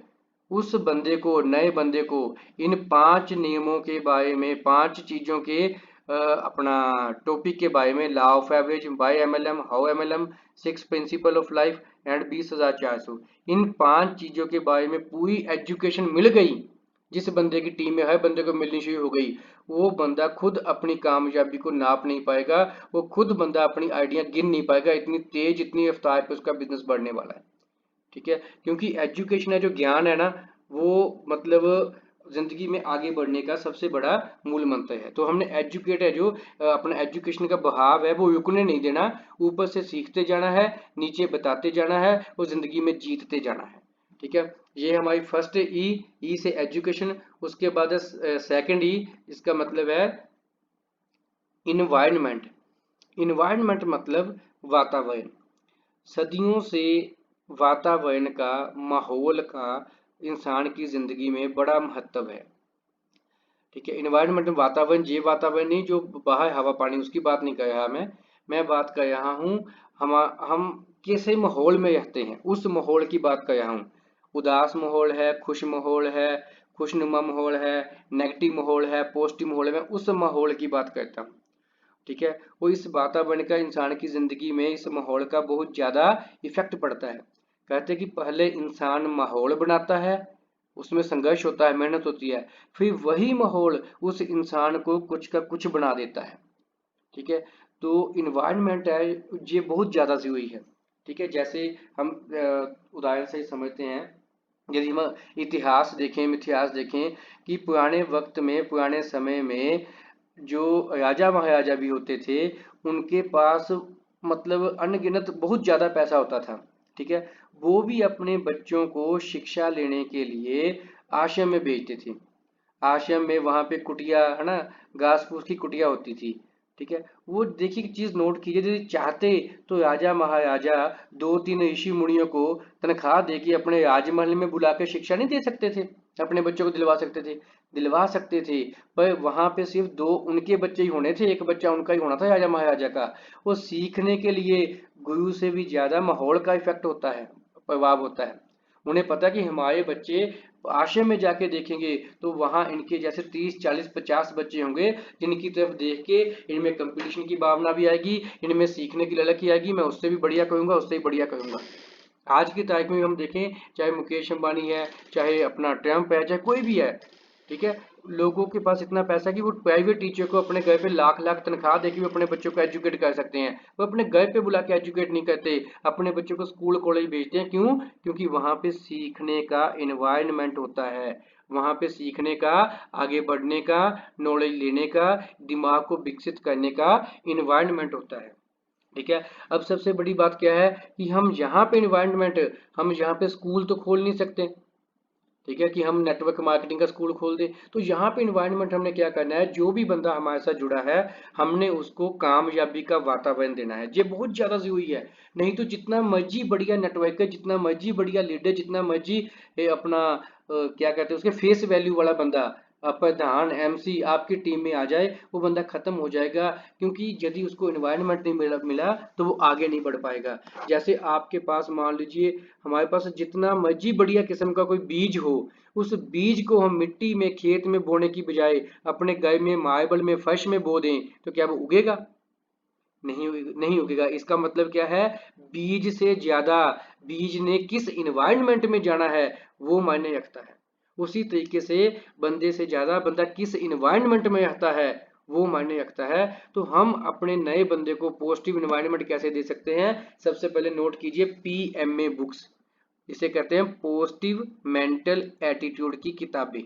उस बंदे को, नए बंदे को, इन 5 नियमों के बारे में, 5 चीजों के अपना टॉपिक के बारे में, law of average, by MLM, how MLM, 6 principle of life and 20,400, इन 5 चीजों के बारे में पूरी एजुकेशन मिल गई, जिस बंदे की टीम में हर बंदे को मिलनी शुरू हो गई, वो बंदा खुद अपनी कामयाबी को नाप नहीं पाएगा, वो खुद बंदा अपनी आइडिया गिन नहीं पाएगा, इतनी तेज, इतनी रफ्तार पे उसका बिजनेस बढ़ने वाला है। ठीक है, क्योंकि एजुकेशन है, जो ज्ञान है ना, वो मतलब जिंदगी में आगे बढ़ने का सबसे बड़ा मूल मंत्र है। तो हमने एजुकेट है, जो अपना एजुकेशन का बहाव है वो रुकने नहीं देना, ऊपर से सीखते जाना है, नीचे बताते जाना है और जिंदगी में जीतते जाना है। ठीक है, ये हमारी फर्स्ट ई से एजुकेशन। उसके बाद सेकंड ई, इसका मतलब है इन्वायरमेंट। इन्वायरमेंट मतलब वातावरण। सदियों से वातावरण का, माहौल का इंसान की जिंदगी में बड़ा महत्व है। ठीक है, इन्वायरमेंट में वातावरण, ये वातावरण नहीं जो बाहर हवा पानी, उसकी बात नहीं कर रहा मैं बात कर रहा हूँ हम कैसे माहौल में रहते हैं, उस माहौल की बात कर रहा हूँ। उदास माहौल है, खुश माहौल है, खुशनुमा माहौल है, नेगेटिव माहौल है, पॉजिटिव माहौल है, मैं उस माहौल की बात करता हूँ। ठीक है, वो इस वातावरण का इंसान की जिंदगी में, इस माहौल का बहुत ज्यादा इफेक्ट पड़ता है। कहते हैं कि पहले इंसान माहौल बनाता है, उसमें संघर्ष होता है, मेहनत होती है, फिर वही माहौल उस इंसान को कुछ का कुछ बना देता है। ठीक है, तो इन्वायरमेंट है, ये बहुत ज्यादा जरूरी है। ठीक है, जैसे हम उदाहरण से समझते हैं, यदि हम इतिहास देखें कि पुराने वक्त में, पुराने समय में जो राजा महाराजा भी होते थे, उनके पास मतलब अनगिनत बहुत ज्यादा पैसा होता था। ठीक है, वो भी अपने बच्चों को शिक्षा लेने के लिए आश्रम में भेजते थे। आश्रम में, वहां पे कुटिया है ना, घास फूस की कुटिया होती थी। ठीक है, वो देखिए कि चीज नोट कीजिए, यदि चाहते तो राजा महाराजा 2-3 ऋषि मुनियों को तनख्वाह दे के अपने राजमहल में बुला कर शिक्षा नहीं दे सकते थे, अपने बच्चों को दिलवा सकते थे। पर वहां पे सिर्फ 2 उनके बच्चे ही होने थे, एक बच्चा उनका ही होना था, राजा महाराजा का। वो सीखने के लिए गुरु से भी ज्यादा माहौल का इफेक्ट होता है, प्रभाव होता है। उन्हें पता कि हमारे बच्चे आश्रम में जाके देखेंगे तो वहां इनके जैसे 30, 40, 50 बच्चे होंगे, जिनकी तरफ देख के इनमें कंपटीशन की भावना भी आएगी, इनमें सीखने की ललक ही आएगी, मैं उससे भी बढ़िया करूंगा, उससे ही बढ़िया करूंगा। आज की तारीख में हम देखें, चाहे मुकेश अंबानी है, चाहे अपना ट्रम्प है, चाहे कोई भी है, ठीक है, लोगों के पास इतना पैसा कि वो प्राइवेट टीचर को अपने घर पे लाख लाख तनख्वाह देके भी अपने बच्चों को एजुकेट कर सकते हैं। वो अपने घर पे बुला के एजुकेट नहीं करते, अपने बच्चों को स्कूल कॉलेज भेजते हैं। क्यों? क्योंकि वहां पे सीखने का इन्वायरमेंट होता है, वहां पे सीखने का, आगे बढ़ने का, नॉलेज लेने का, दिमाग को विकसित करने का इन्वायरमेंट होता है। ठीक है, अब सबसे बड़ी बात क्या है कि हम यहाँ पे इन्वायरमेंट, हम यहाँ पे स्कूल तो खोल नहीं सकते। ठीक है, कि हम नेटवर्क मार्केटिंग का स्कूल खोल दें, तो यहाँ पे इन्वायरमेंट हमने क्या करना है, जो भी बंदा हमारे साथ जुड़ा है, हमने उसको कामयाबी का वातावरण देना है। ये बहुत ज्यादा जरूरी है। नहीं तो जितना मर्जी बढ़िया नेटवर्क है, जितना मर्जी बढ़िया लीडर, जितना मर्जी अपना क्या कहते हैं उसके फेस वैल्यू वाला बंदा, प्रधान, एमसी आपकी टीम में आ जाए, वो बंदा खत्म हो जाएगा। क्योंकि यदि उसको इन्वायरमेंट नहीं मिला तो वो आगे नहीं बढ़ पाएगा। जैसे आपके पास मान लीजिए, हमारे पास जितना मर्जी बढ़िया किस्म का कोई बीज हो, उस बीज को हम मिट्टी में, खेत में बोने की बजाय अपने घर में मार्बल में, फर्श में बो दें, तो क्या वो उगेगा? नहीं उगेगा। इसका मतलब क्या है, बीज से ज्यादा बीज ने किस इन्वायरमेंट में जाना है वो मायने रखता है। उसी तरीके से बंदे से ज्यादा बंदा किस इन्वायरमेंट में रहता है वो मायने रखता है। तो हम अपने नए बंदे को पॉजिटिव इन्वायरमेंट कैसे दे सकते हैं, सबसे पहले नोट कीजिए PMA बुक्स। इसे कहते हैं पॉजिटिव मेंटल एटीट्यूड की किताबें।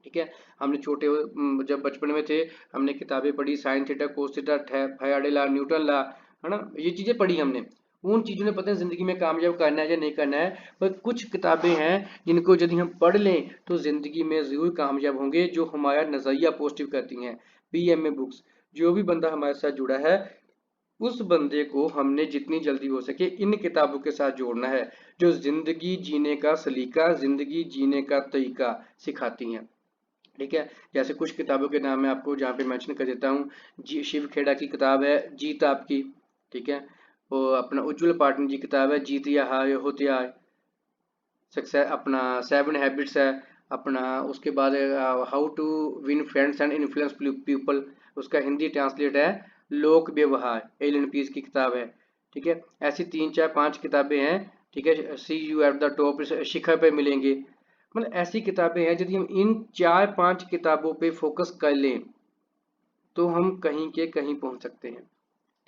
ठीक है, हमने जब बचपन में थे हमने किताबें पढ़ी, sine theta, cos theta, Faraday law, Newton law, है ना, ये चीज़ें पढ़ी हमने। उन चीज़ों ने पता है ज़िंदगी में कामयाब करना है या नहीं करना है, पर कुछ किताबें हैं जिनको यदि हम पढ़ लें तो ज़िंदगी में ज़रूर कामयाब होंगे, जो हमारा नज़रिया पॉजिटिव करती हैं। PMA बुक्स, जो भी बंदा हमारे साथ जुड़ा है उस बंदे को हमने जितनी जल्दी हो सके इन किताबों के साथ जोड़ना है, जो ज़िंदगी जीने का सलीका, ज़िंदगी जीने का तरीका सिखाती हैं। ठीक है, जैसे कुछ किताबों के नाम मैं आपको जहाँ पे मेंशन कर देता हूँ। जी शिव खेड़ा की किताब है जीत आपकी। ठीक है, वो अपना उज्जवल पाटनी जी किताब है जीत या हार होते आए। सक्सेस अपना 7 हैबिट्स है अपना। उसके बाद how to win friends and influence people, उसका हिंदी ट्रांसलेट है लोक व्यवहार, एलन पीस की किताब है। ठीक है, ऐसी 3 4 5 किताबें हैं। ठीक है, सी यू एट द टॉप, शिखर पे मिलेंगे। मतलब ऐसी किताबें हैं, यदि हम इन 4 5 किताबों पे फोकस कर लें तो हम कहीं के कहीं पहुंच सकते हैं।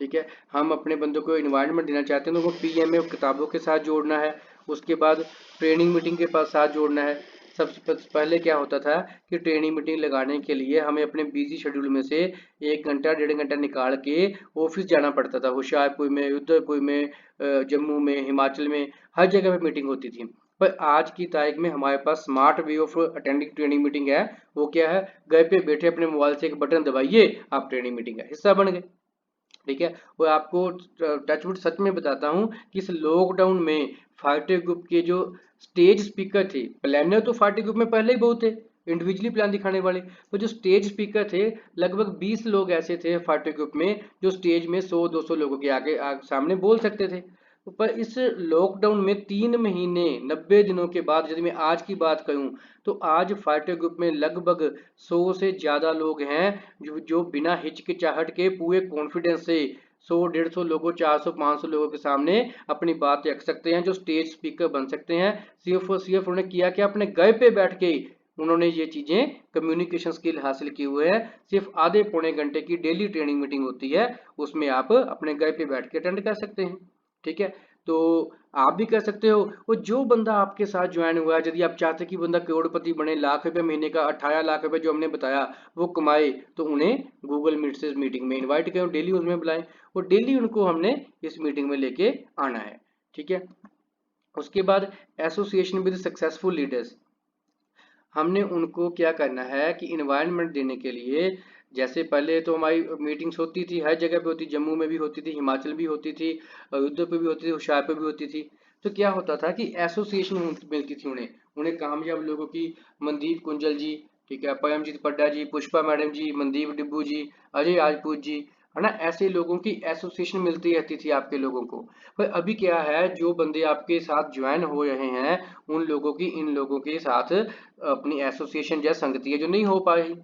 ठीक है, हम अपने बंदों को इन्वायरमेंट देना चाहते हैं तो वो PMA किताबों के साथ जोड़ना है। उसके बाद ट्रेनिंग मीटिंग के पास साथ जोड़ना है। सबसे पहले क्या होता था कि ट्रेनिंग मीटिंग लगाने के लिए हमें अपने बिजी शेड्यूल में से 1 घंटा 1.5 घंटा निकाल के ऑफिस जाना पड़ता था। होशियारपुर में, रुद्रपुर में, जम्मू में, हिमाचल में, हर जगह पे मीटिंग होती थी। पर आज की तारीख में हमारे पास smart way of attending training meeting है। वो क्या है, घर पे बैठे अपने मोबाइल से एक बटन दबाइए, आप ट्रेनिंग मीटिंग का हिस्सा बन गए। ठीक है, और आपको टचवुड सच में बताता हूँ कि इस लॉकडाउन में फाइटर ग्रुप के जो स्टेज स्पीकर थे, प्लानर तो फाइटर ग्रुप में पहले ही बहुत थे, इंडिविजुअली प्लान दिखाने वाले, तो जो स्टेज स्पीकर थे लगभग 20 लोग ऐसे थे फाइटर ग्रुप में जो स्टेज में 100 200 लोगों के आगे सामने बोल सकते थे। पर इस लॉकडाउन में 3 महीने 90 दिनों के बाद यदि मैं आज की बात करूं तो आज फाइटर ग्रुप में लगभग 100 से ज़्यादा लोग हैं जो बिना हिचकिचाहट के पूरे कॉन्फिडेंस से 100 150 लोगों, 400 500 लोगों के सामने अपनी बात रख सकते हैं, जो स्टेज स्पीकर बन सकते हैं। सिर्फ और सिर्फ उन्होंने किया कि अपने घर पे बैठ के उन्होंने ये चीज़ें कम्युनिकेशन स्किल हासिल की हुए है। सिर्फ आधे पौने घंटे की डेली ट्रेनिंग मीटिंग होती है, उसमें आप अपने घर पे बैठ के अटेंड कर सकते हैं। ठीक है, तो आप भी कर सकते हो। और जो बंदा आपके साथ ज्वाइन हुआ है, यदि आप चाहते कि बंदा करोड़पति बने, लाख रुपए महीने का, 18 लाख रुपए जो हमने बताया वो कमाए, तो उन्हें गूगल मीट से मीटिंग में इनवाइट करें, डेली उसमें बुलाएं और डेली उनको हमने इस मीटिंग में लेके आना है। ठीक है, उसके बाद एसोसिएशन विद सक्सेसफुल लीडर्स, हमने उनको क्या करना है कि इन्वायरमेंट देने के लिए, जैसे पहले तो हमारी मीटिंग्स होती थी, हर जगह पे होती, जम्मू में भी होती थी, हिमाचल भी होती थी, अयोध्या पे भी होती थी, होशियारपुर पे भी होती थी। तो क्या होता था कि एसोसिएशन मिलती थी उन्हें उन्हें कामयाब लोगों की, मनदीप कुंजल जी, ठीक है, परमजीत पड्डा जी, पुष्पा मैडम जी, मनदीप डिब्बू जी, अजय राजपूत जी, है ना, ऐसे लोगों की एसोसिएशन मिलती रहती थी आपके लोगों को। पर अभी क्या है, जो बंदे आपके साथ ज्वाइन हो रहे हैं उन लोगों की इन लोगों के साथ अपनी एसोसिएशन या संगति है जो नहीं हो पाई।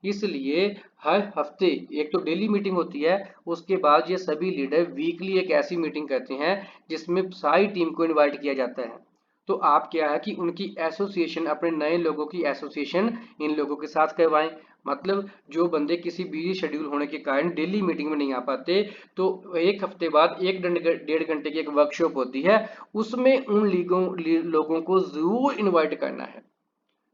इसलिए हर हफ्ते एक तो डेली मीटिंग होती है, उसके बाद ये सभी लीडर वीकली एक ऐसी मीटिंग करते हैं जिसमें सारी टीम को इनवाइट किया जाता है। तो आप क्या है कि उनकी एसोसिएशन, अपने नए लोगों की एसोसिएशन इन लोगों के साथ करवाएं। मतलब जो बंदे किसी बिजी शेड्यूल होने के कारण डेली मीटिंग में नहीं आ पाते, तो एक हफ्ते बाद 1 1.5 घंटे की एक वर्कशॉप होती है, उसमें उन लोगों को जरूर इन्वाइट करना है,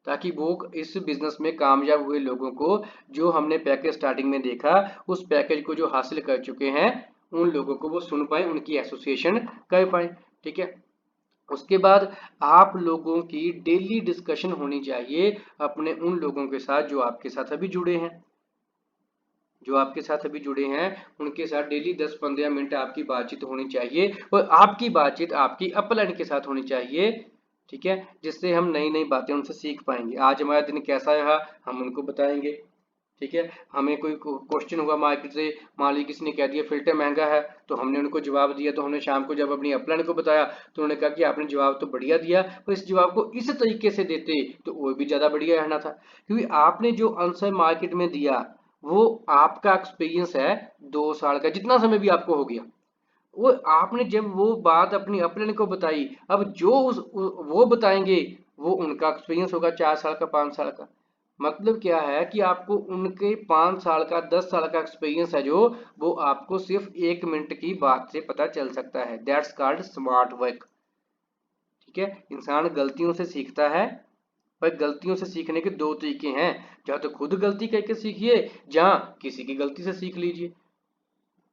ताकि वो इस बिजनेस में कामयाब हुए लोगों को, जो हमने पैकेज स्टार्टिंग में देखा, उस पैकेज को जो हासिल कर चुके हैं उन लोगों को वो सुन पाए, उनकी एसोसिएशन कर पाए। ठीक है, उसके बाद आप लोगों की डेली डिस्कशन होनी चाहिए अपने उन लोगों के साथ जो आपके साथ अभी जुड़े हैं, उनके साथ डेली 10 15 मिनट आपकी बातचीत होनी चाहिए, और आपकी बातचीत आपकी अपलाइन के साथ होनी चाहिए। ठीक है, जिससे हम नई नई बातें उनसे सीख पाएंगे। आज हमारा दिन कैसा रहा हम उनको बताएंगे। ठीक है, हमें कोई क्वेश्चन हुआ मार्केट से, मान लीजिए किसी ने कह दिया फिल्टर महंगा है, तो हमने उनको जवाब दिया, तो हमने शाम को जब अपनी अपलाइन को बताया तो उन्होंने कहा कि आपने जवाब तो बढ़िया दिया, पर इस जवाब को इस तरीके से देते तो वो भी ज़्यादा बढ़िया रहना था। क्योंकि आपने जो आंसर मार्केट में दिया वो आपका एक्सपीरियंस है 2 साल का, जितना समय भी आपको हो गया, वो आपने जब वो बात अपनी अपलाइन को बताई, अब जो वो बताएंगे वो उनका एक्सपीरियंस होगा 4 साल का, 5 साल का। मतलब क्या है कि आपको उनके 5 साल का, 10 साल का एक्सपीरियंस है जो, वो आपको सिर्फ 1 मिनट की बात से पता चल सकता है। That's called smart work. ठीक है, इंसान गलतियों से सीखता है, पर गलतियों से सीखने के दो तरीके हैं, जहाँ तो खुद गलती करके सीखिए, जहाँ किसी की गलती से सीख लीजिए।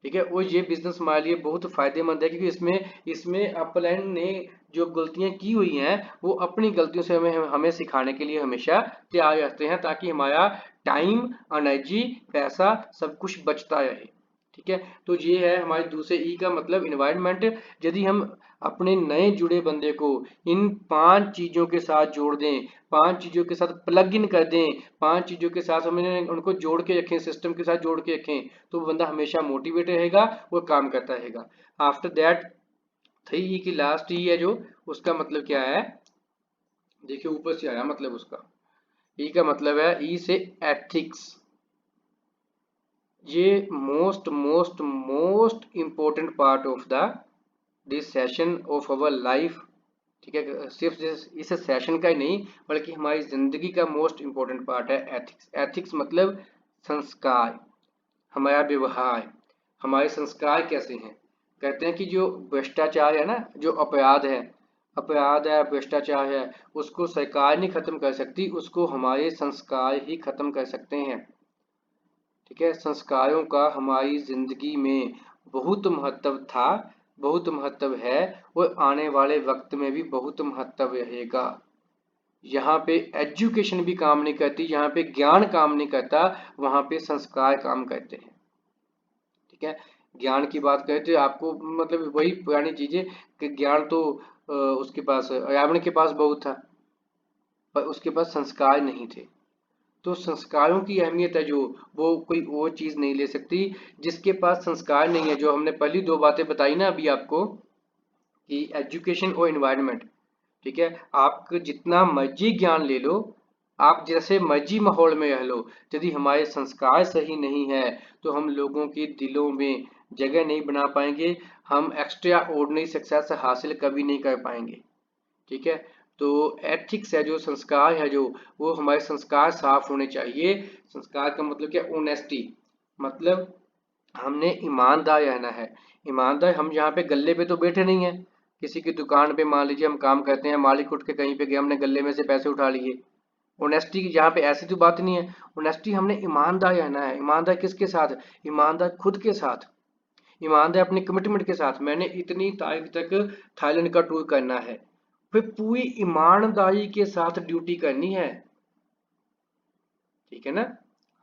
ठीक है, और ये बिजनेस हमारे लिए बहुत फायदेमंद है, क्योंकि इसमें इसमें अपलाइन ने जो गलतियां की हुई हैं वो अपनी गलतियों से हमें हमें सिखाने के लिए हमेशा तैयार रहते हैं, ताकि हमारा टाइम, एनर्जी, पैसा सब कुछ बचता रहे। ठीक है, तो ये है हमारे दूसरे ई का मतलब इन्वायरमेंट। यदि हम अपने नए जुड़े बंदे को इन 5 चीजों के साथ जोड़ दें, 5 चीजों के साथ प्लग इन कर दें, 5 चीजों के साथ हमें उनको जोड़ के रखें, सिस्टम के साथ जोड़ के रखें, तो वो बंदा हमेशा मोटिवेट रहेगा, वो काम करता रहेगा। आफ्टर दैट 3 ई की लास्ट ई है जो, उसका मतलब क्या है, देखिए ऊपर से आया मतलब उसका। ई का मतलब है, ई से एथिक्स। ये most most most important part of the this session of our life. ठीक है, सिर्फ इस सेशन का ही नहीं बल्कि हमारी जिंदगी का मोस्ट इम्पोर्टेंट पार्ट है एथिक्स। एथिक्स मतलब संस्कार, हमारा व्यवहार, हमारे संस्कार कैसे हैं। कहते हैं कि जो भ्रष्टाचार है ना, जो अपराध है, भ्रष्टाचार है, उसको सरकार नहीं खत्म कर सकती, उसको हमारे संस्कार ही खत्म कर सकते हैं। ठीक है, संस्कारों का हमारी जिंदगी में बहुत महत्व था, बहुत महत्व है, और आने वाले वक्त में भी बहुत महत्व रहेगा। यहाँ पे एजुकेशन भी काम नहीं करती, यहाँ पे ज्ञान काम नहीं करता, वहाँ पे संस्कार काम करते हैं। ठीक है, ज्ञान की बात करें तो आपको मतलब वही पुरानी चीजें कि ज्ञान तो उसके पास, रावण के पास बहुत था, पर उसके पास संस्कार नहीं थे। तो संस्कारों की अहमियत है जो, वो कोई और चीज नहीं ले सकती। जिसके पास संस्कार नहीं है, जो हमने पहली दो बातें बताई ना अभी आपको, कि एजुकेशन और एनवायरनमेंट। ठीक है, आप जितना मर्जी ज्ञान ले लो, आप जैसे मर्जी माहौल में रह लो, यदि हमारे संस्कार सही नहीं है तो हम लोगों के दिलों में जगह नहीं बना पाएंगे, हम एक्स्ट्रा ऑर्डिनरी सक्सेस हासिल कभी नहीं कर पाएंगे। ठीक है, तो एथिक्स है जो, संस्कार है जो, वो हमारे संस्कार साफ होने चाहिए। संस्कार का मतलब क्या, ऑनेस्टी, मतलब हमने ईमानदार रहना है। ईमानदार, हम यहाँ पे गल्ले पे तो बैठे नहीं है, किसी की दुकान पे मान लीजिए हम काम करते हैं, मालिक उठ के कहीं पे गया, हमने गले में से पैसे उठा लिए। ऑनेस्टी की यहाँ पे ऐसी तो बात नहीं है। ऑनेस्टी, हमने ईमानदार रहना है। ईमानदार किसके साथ, ईमानदार खुद के साथ, ईमानदार अपनी कमिटमेंट के साथ। मैंने इतनी तारीख तक थाईलैंड का टूर करना है, फिर पूरी ईमानदारी के साथ ड्यूटी करनी है। ठीक है ना,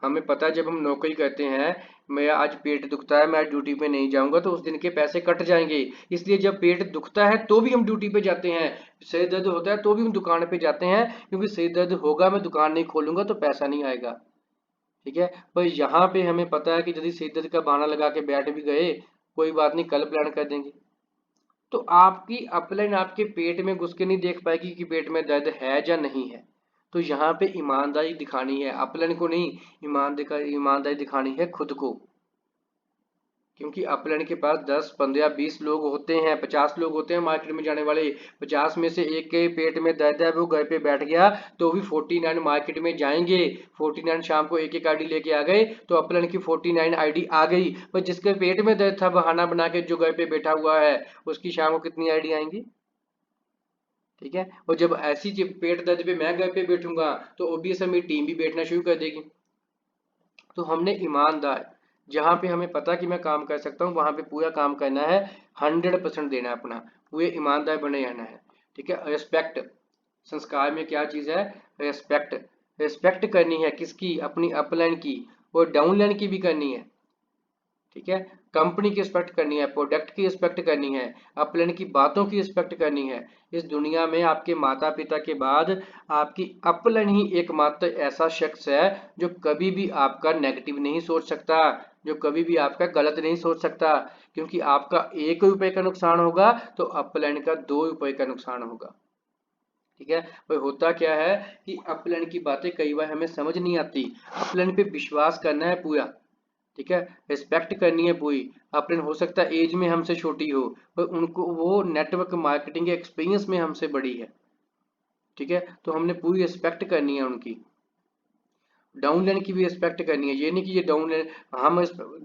हमें पता है जब हम नौकरी करते हैं, मेरा आज पेट दुखता है, मैं आज ड्यूटी पे नहीं जाऊंगा, तो उस दिन के पैसे कट जाएंगे। इसलिए जब पेट दुखता है तो भी हम ड्यूटी पे जाते हैं, सिर दर्द होता है तो भी हम दुकान पे जाते हैं, क्योंकि सिर दर्द होगा, मैं दुकान नहीं खोलूंगा तो पैसा नहीं आएगा। ठीक है, पर यहाँ पे हमें पता है कि यदि सिर दर्द का बहाना लगा के बैठ भी गए, कोई बात नहीं, कल प्लान कर देंगे, तो आपकी अपलाइन आपके पेट में घुस के नहीं देख पाएगी कि पेट में दर्द है या नहीं है। तो यहाँ पे ईमानदारी दिखानी है, अपलाइन को नहीं, ईमानदारी दिखानी है खुद को। क्योंकि अपलाइन के पास 10, 15, 20 लोग होते हैं, 50 लोग होते हैं मार्केट में जाने वाले, 50 में से एक के पेट में दर्द है, वो घर पे बैठ गया तो भी 49 मार्केट में जाएंगे। 49 शाम को एक एक आईडी लेके आ गए तो अपलाइन की 49 आईडी आ गई, पर जिसके पेट में दर्द था बहाना बना के जो घर पे बैठा हुआ है, उसकी शाम को कितनी आईडी आएंगी। ठीक है, और जब ऐसी पेट दर्द पे मैं घर पे बैठूंगा तो ओबीएस मेरी टीम भी बैठना शुरू कर देगी। तो हमने ईमानदार, जहाँ पे हमें पता कि मैं काम कर सकता हूँ वहाँ पे पूरा काम करना है, 100% देना है अपना, पूरे ईमानदार बने रहना है। ठीक है, रिस्पेक्ट, संस्कार में क्या चीज़ है, रिस्पेक्ट। रिस्पेक्ट करनी है किसकी, अपनी अपलाइन की, और डाउनलाइन की भी करनी है। ठीक है, कंपनी की रिस्पेक्ट करनी है, प्रोडक्ट की रिस्पेक्ट करनी है, अपलाइन की बातों की रिस्पेक्ट करनी है। इस दुनिया में आपके माता पिता के बाद आपकी अपलाइन ही एकमात्र ऐसा शख्स है जो कभी भी आपका नेगेटिव नहीं सोच सकता, जो कभी भी आपका गलत नहीं सोच सकता, क्योंकि आपका 1 रुपए का नुकसान होगा तो अपलाइन का 2 रुपए का नुकसान होगा। ठीक है, पर होता क्या है कि अपलाइन की बातें कई बार हमें समझ नहीं आती, अपलाइन पे विश्वास करना है पूरा। ठीक है, रिस्पेक्ट करनी है पूरी। अपने हो सकता है एज में हमसे छोटी हो, पर उनको वो नेटवर्क मार्केटिंग के एक्सपीरियंस में हमसे बड़ी है। ठीक है, तो हमने पूरी रिस्पेक्ट करनी है उनकी। डाउनलाइन की भी रिस्पेक्ट करनी है, ये नहीं कि ये डाउनलाइन,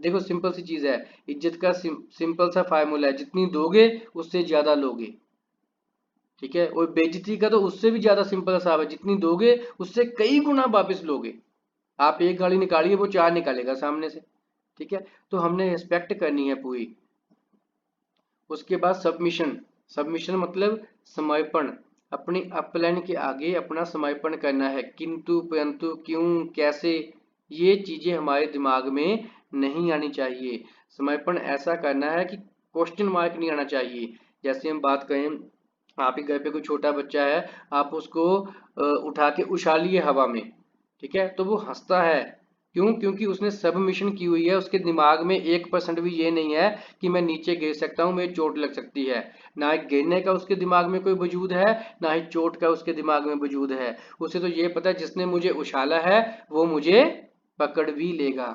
देखो सिंपल सी चीज है, इज्जत का सिंपल सा फार्मूला है, जितनी दोगे उससे ज्यादा लोगे। ठीक है। और बेइज्जती का तो उससे भी ज्यादा सिंपल हिसाब है, जितनी दोगे उससे कई गुना वापस लोगे। आप एक गाड़ी निकालिए, वो 4 निकालेगा सामने से। ठीक है। तो हमने रिस्पेक्ट करनी है पूरी। उसके बाद सबमिशन। सबमिशन मतलब समर्पण। अपनी अपलाइन के आगे अपना समर्पण करना है। किंतु परंतु क्यों कैसे, ये चीजें हमारे दिमाग में नहीं आनी चाहिए। समर्पण ऐसा करना है कि क्वेश्चन मार्क नहीं आना चाहिए। जैसे हम बात करें, आपके घर पे कोई छोटा बच्चा है, आप उसको उठा के उछालिए हवा में, ठीक है, तो वो हंसता है। क्यों? क्योंकि उसने सबमिशन की हुई है। उसके दिमाग में 1% भी ये नहीं है कि मैं नीचे गिर सकता हूँ, मेरी चोट लग सकती है। ना ही गिरने का उसके दिमाग में कोई वजूद है, ना ही चोट का उसके दिमाग में वजूद है। उसे तो ये पता है जिसने मुझे उछाला है वो मुझे पकड़ भी लेगा।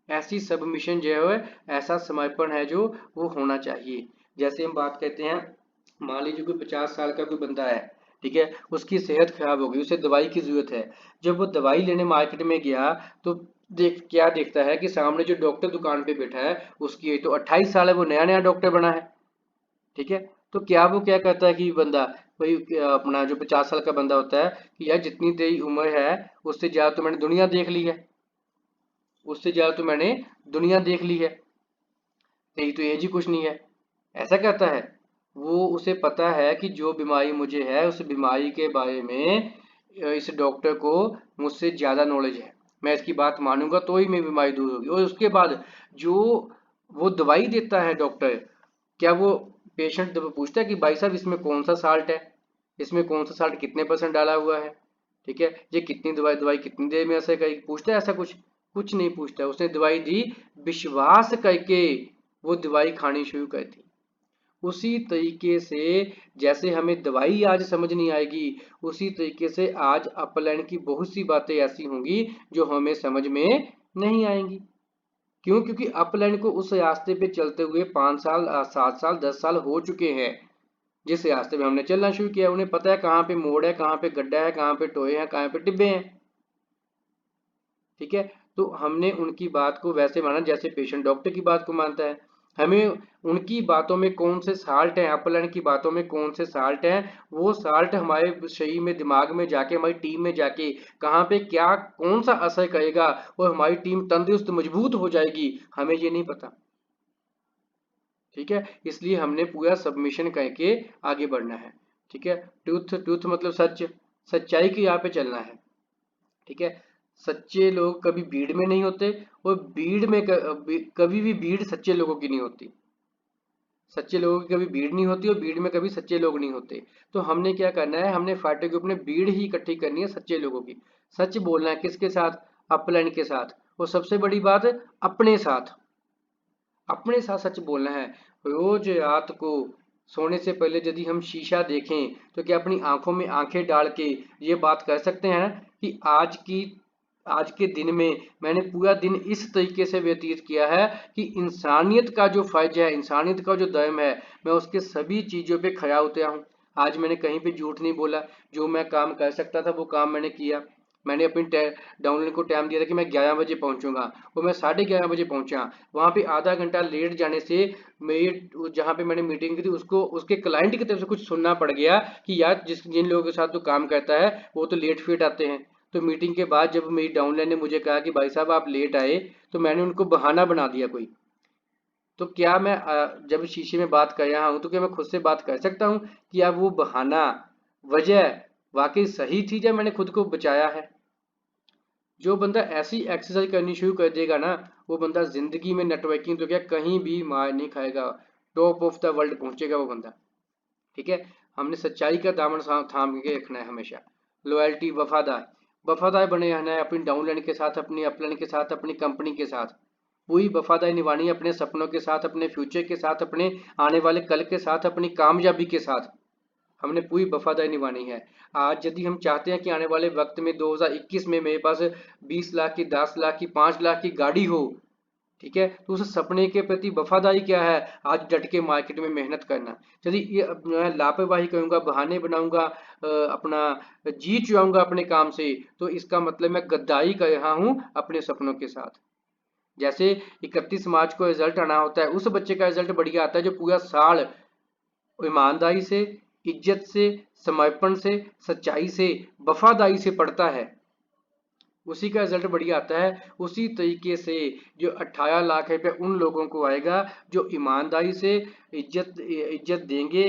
ऐसी सबमिशन जो है, ऐसा समर्पण है जो वो होना चाहिए। जैसे हम बात करते हैं, मान लीजिए कोई 50 साल का कोई बंदा है, ठीक है, उसकी सेहत खराब हो गई, उसे दवाई की जरूरत है। जब वो दवाई लेने मार्केट में गया तो क्या देखता है कि सामने जो डॉक्टर दुकान पे बैठा है उसकी एज तो 28 साल है, वो नया नया डॉक्टर बना है। ठीक है। तो वो क्या कहता है कि बंदा, भाई अपना जो 50 साल का बंदा होता है, कि यार जितनी तेरी उम्र है उससे ज्यादा तो मैंने दुनिया देख ली है, उससे ज्यादा तो मैंने दुनिया देख ली है, तेरी तो एज ही कुछ नहीं है। ऐसा कहता है। वो उसे पता है कि जो बीमारी मुझे है उस बीमारी के बारे में इस डॉक्टर को मुझसे ज्यादा नॉलेज है। मैं इसकी बात मानूंगा तो ही मेरी बीमारी दूर होगी। और उसके बाद जो वो दवाई देता है डॉक्टर, क्या वो पेशेंट पूछता है कि भाई साहब इसमें कौन सा साल्ट है, इसमें कौन सा साल्ट कितने % डाला हुआ है, ठीक है, ये कितनी दवाई दवाई कितनी देर में असर करेगी, पूछता है ऐसा कुछ? कुछ नहीं पूछता। उसने दवाई दी, विश्वास करके वो दवाई खानी शुरू कर दी। उसी तरीके से जैसे हमें दवाई आज समझ नहीं आएगी, उसी तरीके से आज अपलाइन की बहुत सी बातें ऐसी होंगी जो हमें समझ में नहीं आएंगी। क्यों? क्योंकि अपलाइन को उस रास्ते पे चलते हुए 5 साल 7 साल 10 साल हो चुके हैं। जिस रास्ते में हमने चलना शुरू किया, उन्हें पता है कहाँ पे मोड़ है, कहाँ पे गड्ढा है, कहाँ पे टोए हैं, कहाँ पे टिब्बे हैं। ठीक है। तो हमने उनकी बात को वैसे माना जैसे पेशेंट डॉक्टर की बात को मानता है। हमें उनकी बातों में कौन से साल्ट हैं, अपलाइन की बातों में कौन से साल्ट हैं, वो साल्ट हमारे शरीर में दिमाग में जाके हमारी टीम में जाके कहाँ पे क्या कौन सा असर करेगा और हमारी टीम तंदुरुस्त मजबूत हो जाएगी, हमें ये नहीं पता। ठीक है। इसलिए हमने पूरा सबमिशन करके आगे बढ़ना है। ठीक है। ट्रूथ, ट्रूथ मतलब सच, सच्चाई की यहाँ पे चलना है। ठीक है। सच्चे लोग कभी भीड़ में नहीं होते, और भीड़ में कभी भी भीड़ सच्चे लोगों की नहीं होती। सच्चे लोगों की कभी भीड़ नहीं होती और भीड़ में कभी सच्चे लोग नहीं होते। तो हमने क्या करना है, हमने फाटे ग्रुप में भीड़ ही इकट्ठी करनी है सच्चे लोगों की। सच बोलना है किसके साथ? अपलाइन के साथ। और सबसे बड़ी बात, अपने साथ, अपने साथ सच बोलना है। रोज रात को सोने से पहले यदि हम शीशा देखें तो क्या अपनी आंखों में आंखें डाल के ये बात कर सकते हैं कि आज के दिन में मैंने पूरा दिन इस तरीके से व्यतीत किया है कि इंसानियत का जो फर्ज है, इंसानियत का जो धर्म है, मैं उसके सभी चीजों पे खरा उतरा हूँ। आज मैंने कहीं पे झूठ नहीं बोला, जो मैं काम कर सकता था वो काम मैंने किया। मैंने अपनी डाउनलोड को टाइम दिया था कि मैं 11 बजे पहुंचूंगा, और मैं 11:30 बजे पहुंचा। वहां पे आधा घंटा लेट जाने से मेरी जहाँ पे मैंने मीटिंग की थी उसको उसके क्लाइंट की तरफ से कुछ सुनना पड़ गया कि यार जिन लोगों के साथ तो काम करता है वो तो लेट फेट आते हैं। तो मीटिंग के बाद जब मेरी डाउनलाइन ने मुझे कहा कि भाई साहब आप लेट आए, तो मैंने उनको बहाना बना दिया कोई। तो क्या मैं जब शीशे में बात कर रहा हूँ तो क्या मैं खुद से बात कर सकता हूँ कि अब वो बहाना, वजह वाकई सही थी या मैंने खुद को बचाया है? जो बंदा ऐसी एक्सरसाइज करनी शुरू कर देगा ना, वो बंदा जिंदगी में नेटवर्किंग तो क्या कहीं भी मार नहीं खाएगा, टॉप ऑफ द वर्ल्ड पहुंचेगा वो बंदा। ठीक है। हमने सच्चाई का दामन थाम के रखना है हमेशा। लॉयल्टी, वफादार, वफादार बने रहना है अपनी डाउनलाइन के साथ, अपनी अपलाइन के साथ, अपनी कंपनी के साथ। पूरी वफादारी निभानी है अपने सपनों के साथ, अपने फ्यूचर के साथ, अपने आने वाले कल के साथ, अपनी कामयाबी के साथ। हमने पूरी वफादारी निभानी है। आज यदि हम चाहते हैं कि आने वाले वक्त में 2021 में मेरे पास 20 लाख की, 10 लाख की, 5 लाख की गाड़ी हो, ठीक है, तो उस सपने के प्रति वफादारी क्या है? आज डट के मार्केट में मेहनत करना। यदि ये मैं लापरवाही करूंगा, बहाने बनाऊंगा, अपना जी चुराऊंगा अपने काम से, तो इसका मतलब मैं गद्दारी कर रहा हूं अपने सपनों के साथ। जैसे 31 मार्च को रिजल्ट आना होता है, उस बच्चे का रिजल्ट बढ़िया आता है जो पूरा साल ईमानदारी से, इज्जत से, समर्पण से, सच्चाई से, वफादारी से पढ़ता है, उसी का रिजल्ट बढ़िया आता है। उसी तरीके से जो 18 लाख रुपए उन लोगों को आएगा जो ईमानदारी से इज्जत इज्जत देंगे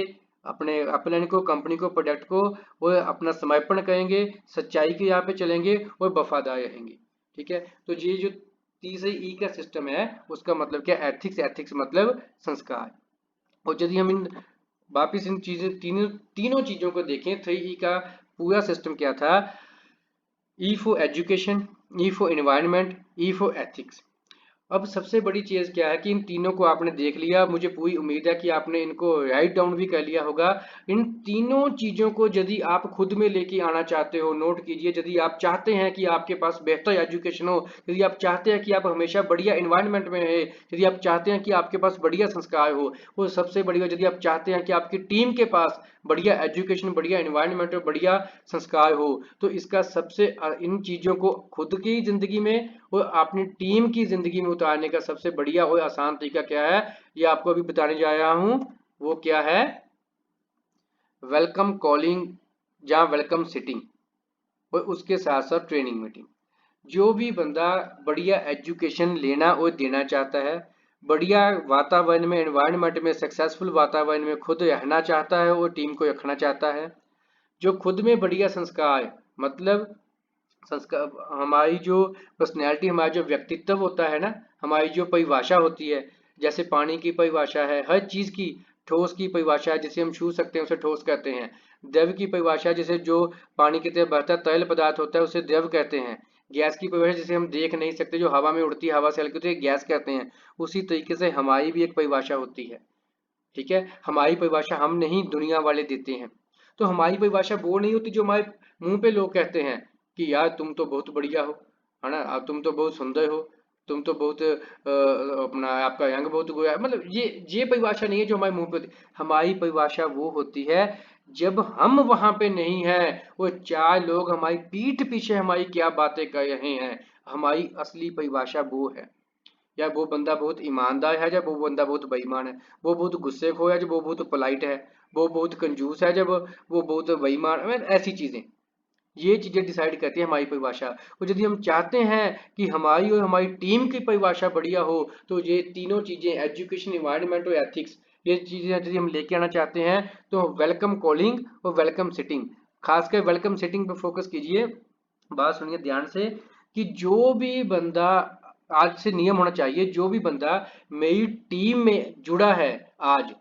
अपने अपने को, कंपनी को, प्रोडक्ट को, और अपना समर्पण करेंगे, सच्चाई के यहाँ पे चलेंगे और वफादार रहेंगे। ठीक है, तो ये जो तीसरे ई का सिस्टम है उसका मतलब क्या? एथिक्स। एथिक्स मतलब संस्कार। और यदि हम इन वापिस इन चीजें तीनों चीजों को देखें, 3E का पूरा सिस्टम क्या था? E for education, E for environment, E for ethics. अब सबसे बड़ी चीज क्या है कि इन तीनों को आपने देख लिया, मुझे पूरी उम्मीद है कि आपने इनको राइट डाउन भी कर लिया होगा। इन तीनों चीजों को यदि आप खुद में लेके आना चाहते हो, नोट कीजिए। यदि आप चाहते हैं कि आपके पास बेहतर एजुकेशन हो, यदि आप चाहते हैं कि आप हमेशा बढ़िया एनवायरनमेंट में रहे, यदि आप चाहते हैं कि आपके पास बढ़िया संस्कार हो, और सबसे बढ़िया यदि आप चाहते हैं कि आपकी टीम के पास बढ़िया एजुकेशन, बढ़िया एनवायरनमेंट और बढ़िया संस्कार हो, तो इसका सबसे इन चीजों को खुद की जिंदगी में और अपनी टीम की जिंदगी में उतारने का सबसे बढ़िया और आसान तरीका क्या है, ये आपको अभी बताने जा रहा हूं। वो क्या है? वेलकम कॉलिंग या वेलकम सिटिंग, और उसके साथ साथ ट्रेनिंग मीटिंग। जो भी बंदा बढ़िया एजुकेशन लेना और देना चाहता है, बढ़िया वातावरण में, एनवायरनमेंट में, सक्सेसफुल वातावरण में खुद रहना चाहता है और टीम को रखना चाहता है, जो खुद में बढ़िया संस्कार, मतलब संस्कार, हमारी जो पर्सनैलिटी, हमारा जो व्यक्तित्व होता है ना, हमारी जो परिभाषा होती है, जैसे पानी की परिभाषा है, हर चीज की ठोस की परिभाषा है, जिसे हम छू सकते हैं उसे ठोस कहते हैं। द्रव की परिभाषा, जैसे जो पानी की तरह बहता तरल पदार्थ होता है उसे द्रव कहते हैं। गैस की परिभाषा, जिसे हम देख नहीं सकते, जो हवा में उड़ती है, हवा से हल्की होती है, गैस कहते हैं। उसी तरीके से हमारी भी एक परिभाषा होती है। ठीक है, हमारी परिभाषा हम नहीं, दुनिया वाले देते हैं। तो हमारी परिभाषा वो नहीं होती जो हमारे मुंह पे लोग कहते हैं कि यार तुम तो बहुत बढ़िया हो, है ना, अब तुम तो बहुत सुंदर हो, तुम तो बहुत अपना आपका रंग बहुत गोरा है। मतलब ये परिभाषा नहीं है जो हमारे मुंह पे होती। हमारी परिभाषा वो होती है जब हम वहां पे नहीं है, वो चार लोग हमारी पीठ पीछे हमारी क्या बातें कर रहे हैं। हमारी असली परिभाषा वो है। या वो बंदा बहुत ईमानदार है, जब वो बंदा बहुत बेईमान है। वो बहुत गुस्सेखोर है, जब वो बहुत पोलाइट है। वो बहुत कंजूस है, जब वो बहुत बेईमान है। ऐसी चीजें, ये चीजें डिसाइड करती है हमारी परिभाषा। और यदि हम चाहते हैं कि हमारी और हमारी टीम की परिभाषा बढ़िया हो, तो ये तीनों चीजें, एजुकेशन, एनवायरनमेंट और एथिक्स, ये चीजें यदि हम लेके आना चाहते हैं, तो वेलकम कॉलिंग और वेलकम सिटिंग, खासकर वेलकम सिटिंग पे फोकस कीजिए। बात सुनिए ध्यान से कि जो भी बंदा, आज से नियम होना चाहिए, जो भी बंदा मेरी टीम में जुड़ा है आज,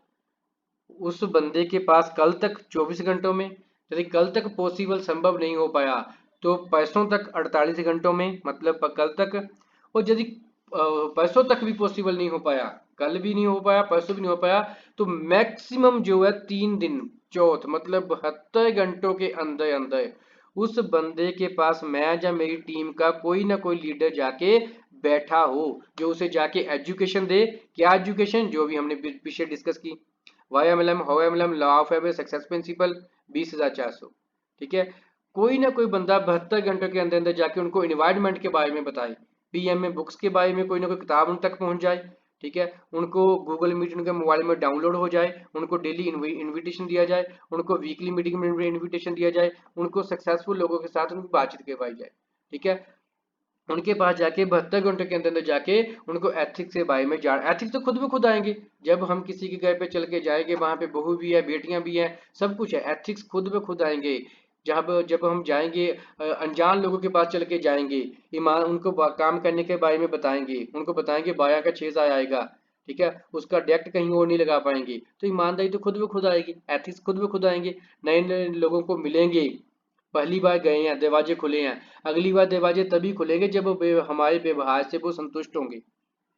उस बंदे के पास कल तक 24 घंटों में, यदि कल तक पॉसिबल संभव नहीं हो पाया, तो परसों तक 48 घंटों में, मतलब कल तक। और यदि परसों तक भी पॉसिबल नहीं हो पाया, कल भी नहीं हो पाया, परसों भी नहीं हो पाया, तो मैक्सिमम जो है 3 दिन, चौथ, मतलब 72 घंटों के अंदर अंदर उस बंदे के पास मैं या मेरी टीम का कोई ना कोई लीडर जाके बैठा हो, जो उसे जाके एजुकेशन दे। क्या एजुकेशन? जो भी हमने पीछे डिस्कस की, YMLM, HOMLM, law of average, success principle, 20,400। ठीक है, कोई ना कोई बंदा 72 घंटों के अंदर अंदर जाके उनको एनवायरनमेंट के बारे में बताए, PM में बुक्स के बारे में कोई ना कोई किताब उन तक पहुंच जाए। ठीक है, उनको गूगल मीट उनके मोबाइल में डाउनलोड हो जाए, उनको डेली इन्विटेशन दिया जाए, उनको वीकली मीटिंग में इन्विटेशन दिया जाए, उनको सक्सेसफुल लोगों के साथ उनकी बातचीत करवाई जाए। ठीक है, उनके पास जाके 72 घंटे के अंदर अंदर जाके उनको एथिक्स के बारे में जान, एथिक्स तो खुद ब खुद आएंगे। जब हम किसी के घर पे चल के जाएंगे, वहां पे बहू भी है, बेटियां भी हैं, सब कुछ है, एथिक्स खुद ब खुद आएंगे। जब हम जाएंगे, अनजान लोगों के पास चल के जाएंगे, ईमान उनको काम करने के बारे में बताएंगे, उनको बताएंगे बाया का 6 आएगा। ठीक है, उसका डायरेक्ट कहीं और नहीं लगा पाएंगे, तो ईमानदारी तो खुद ब खुद आएगी, एथिक्स खुद ब खुद आएंगे। नए नए लोगों को मिलेंगे, पहली बार गए हैं, दरवाजे खुले हैं, अगली बार दरवाजे तभी खुलेंगे जब हमारे व्यवहार से वो संतुष्ट होंगे।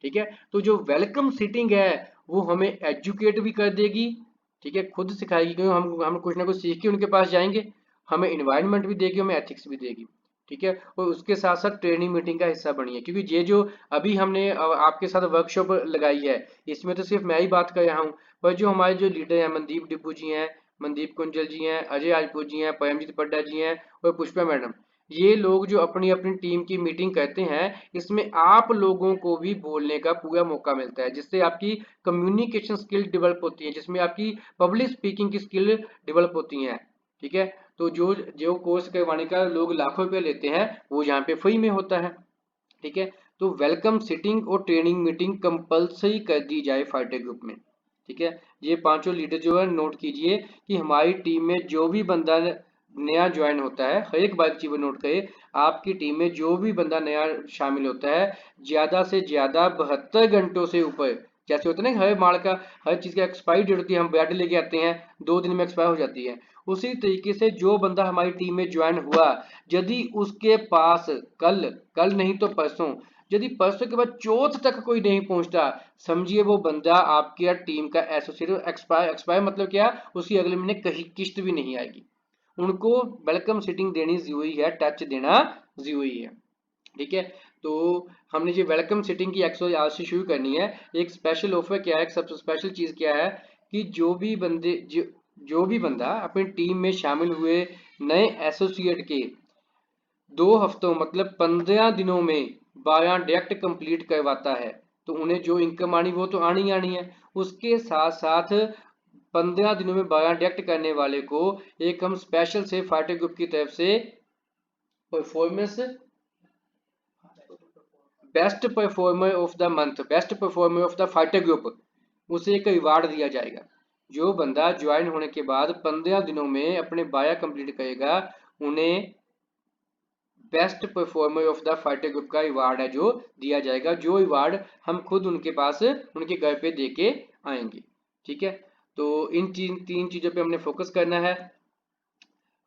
ठीक है, तो जो वेलकम सीटिंग है वो हमें एजुकेट भी कर देगी। ठीक है, खुद सिखाएगी, क्योंकि हम कुछ ना कुछ सीख के उनके पास जाएंगे, हमें इन्वायरमेंट भी देगी, हमें एथिक्स भी देगी। ठीक है, और उसके साथ साथ ट्रेनिंग मीटिंग का हिस्सा बनिए, क्योंकि ये जो अभी हमने आपके साथ वर्कशॉप लगाई है, इसमें तो सिर्फ मैं ही बात कर रहा हूँ, पर जो हमारे जो लीडर हैं, मनदीप डिब्बू जी हैं, मनदीप कुंजल जी हैं, अजय राजपूत जी हैं, परमजीत पड्डा जी हैं और पुष्पा मैडम, ये लोग जो अपनी अपनी टीम की मीटिंग करते हैं, इसमें आप लोगों को भी बोलने का पूरा मौका मिलता है, जिससे आपकी कम्युनिकेशन स्किल डेवलप होती है, जिसमें आपकी पब्लिक स्पीकिंग की स्किल डेवलप होती हैं। ठीक है, तो जो जो कोर्स करवाने का लोग लाखों रुपये लेते हैं, वो यहाँ पे फ्री में होता है। ठीक है, तो वेलकम सिटिंग और ट्रेनिंग मीटिंग कंपलसरी कर दी जाए फाइटर ग्रुप में। ठीक है, ये पांचों लीडर जो है नोट कीजिए कि हमारी टीम में जो भी बंदा नया ज्वाइन होता है, हर एक बार चीज नोट करिए, आपकी टीम में जो भी बंदा नया शामिल होता है, ज्यादा से ज्यादा 72 घंटों से ऊपर, जैसे होता है ना हर माल का हर चीज का एक्सपायरी डेट होती है, हम ब्रेड लेके आते हैं 2 दिन में एक्सपायर हो जाती है, उसी तरीके से जो बंदा हमारी टीम में ज्वाइन हुआ, यदि उसके पास कल कल नहीं तो परसों, यदि परसों के बाद चौथ तक कोई नहीं पहुंचता, समझिए वो बंदा आपकी टीम का एसोसिएट एक्सपायर एक्सपायर मतलब क्या, उसकी अगले महीने कहीं किस्त भी नहीं आएगी। उनको वेलकम सीटिंग देनी जरूरी है, टच देना जरूरी है। ठीक है, तो हमने जो वेलकम सीटिंग की एक्सरसाइज आज से शुरू करनी है। एक स्पेशल ऑफर क्या है, सबसे स्पेशल चीज क्या है कि जो भी बंदा अपनी टीम में शामिल हुए नए एसोसिएट के 2 हफ्तों मतलब 15 दिनों में 12 डायरेक्ट कंप्लीट करवाता है, तो उन्हें जो इनकम आनी वो तो आनी ही आनी है। उसके साथ साथ 15 दिनों में 12 डायरेक्ट करने वाले को एक हम स्पेशल से फाइटर ग्रुप की तरफ से performance best performer of the fighter group, उसे एक रिवार्ड दिया जाएगा। जो बंदा ज्वाइन होने के बाद 15 दिनों में अपने 12 कंप्लीट करेगा, उन्हें best performer of the fighter group का रिवार्ड है जो दिया जाएगा, जो रिवार्ड हम खुद उनके पास उनके घर पे दे के आएंगे। ठीक है, तो इन तीन चीजों पे हमने फोकस करना है।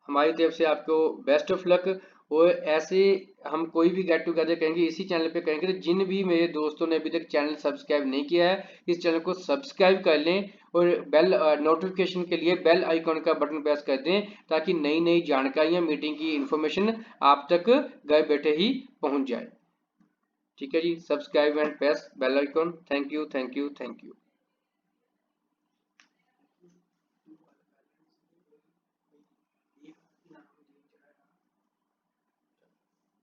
हमारी तरफ से आपको बेस्ट ऑफ लक। और ऐसे हम कोई भी गेट टुगेदर करेंगे इसी चैनल पे करेंगे, तो जिन भी मेरे दोस्तों ने अभी तक चैनल सब्सक्राइब नहीं किया है, इस चैनल को सब्सक्राइब कर लें और बेल नोटिफिकेशन के लिए बेल आइकॉन का बटन प्रेस कर दें, ताकि नई नई जानकारियां मीटिंग की इंफॉर्मेशन आप तक घर बैठे ही पहुंच जाए। ठीक है जी, subscribe and press bell icon. Thank you, thank you, thank you.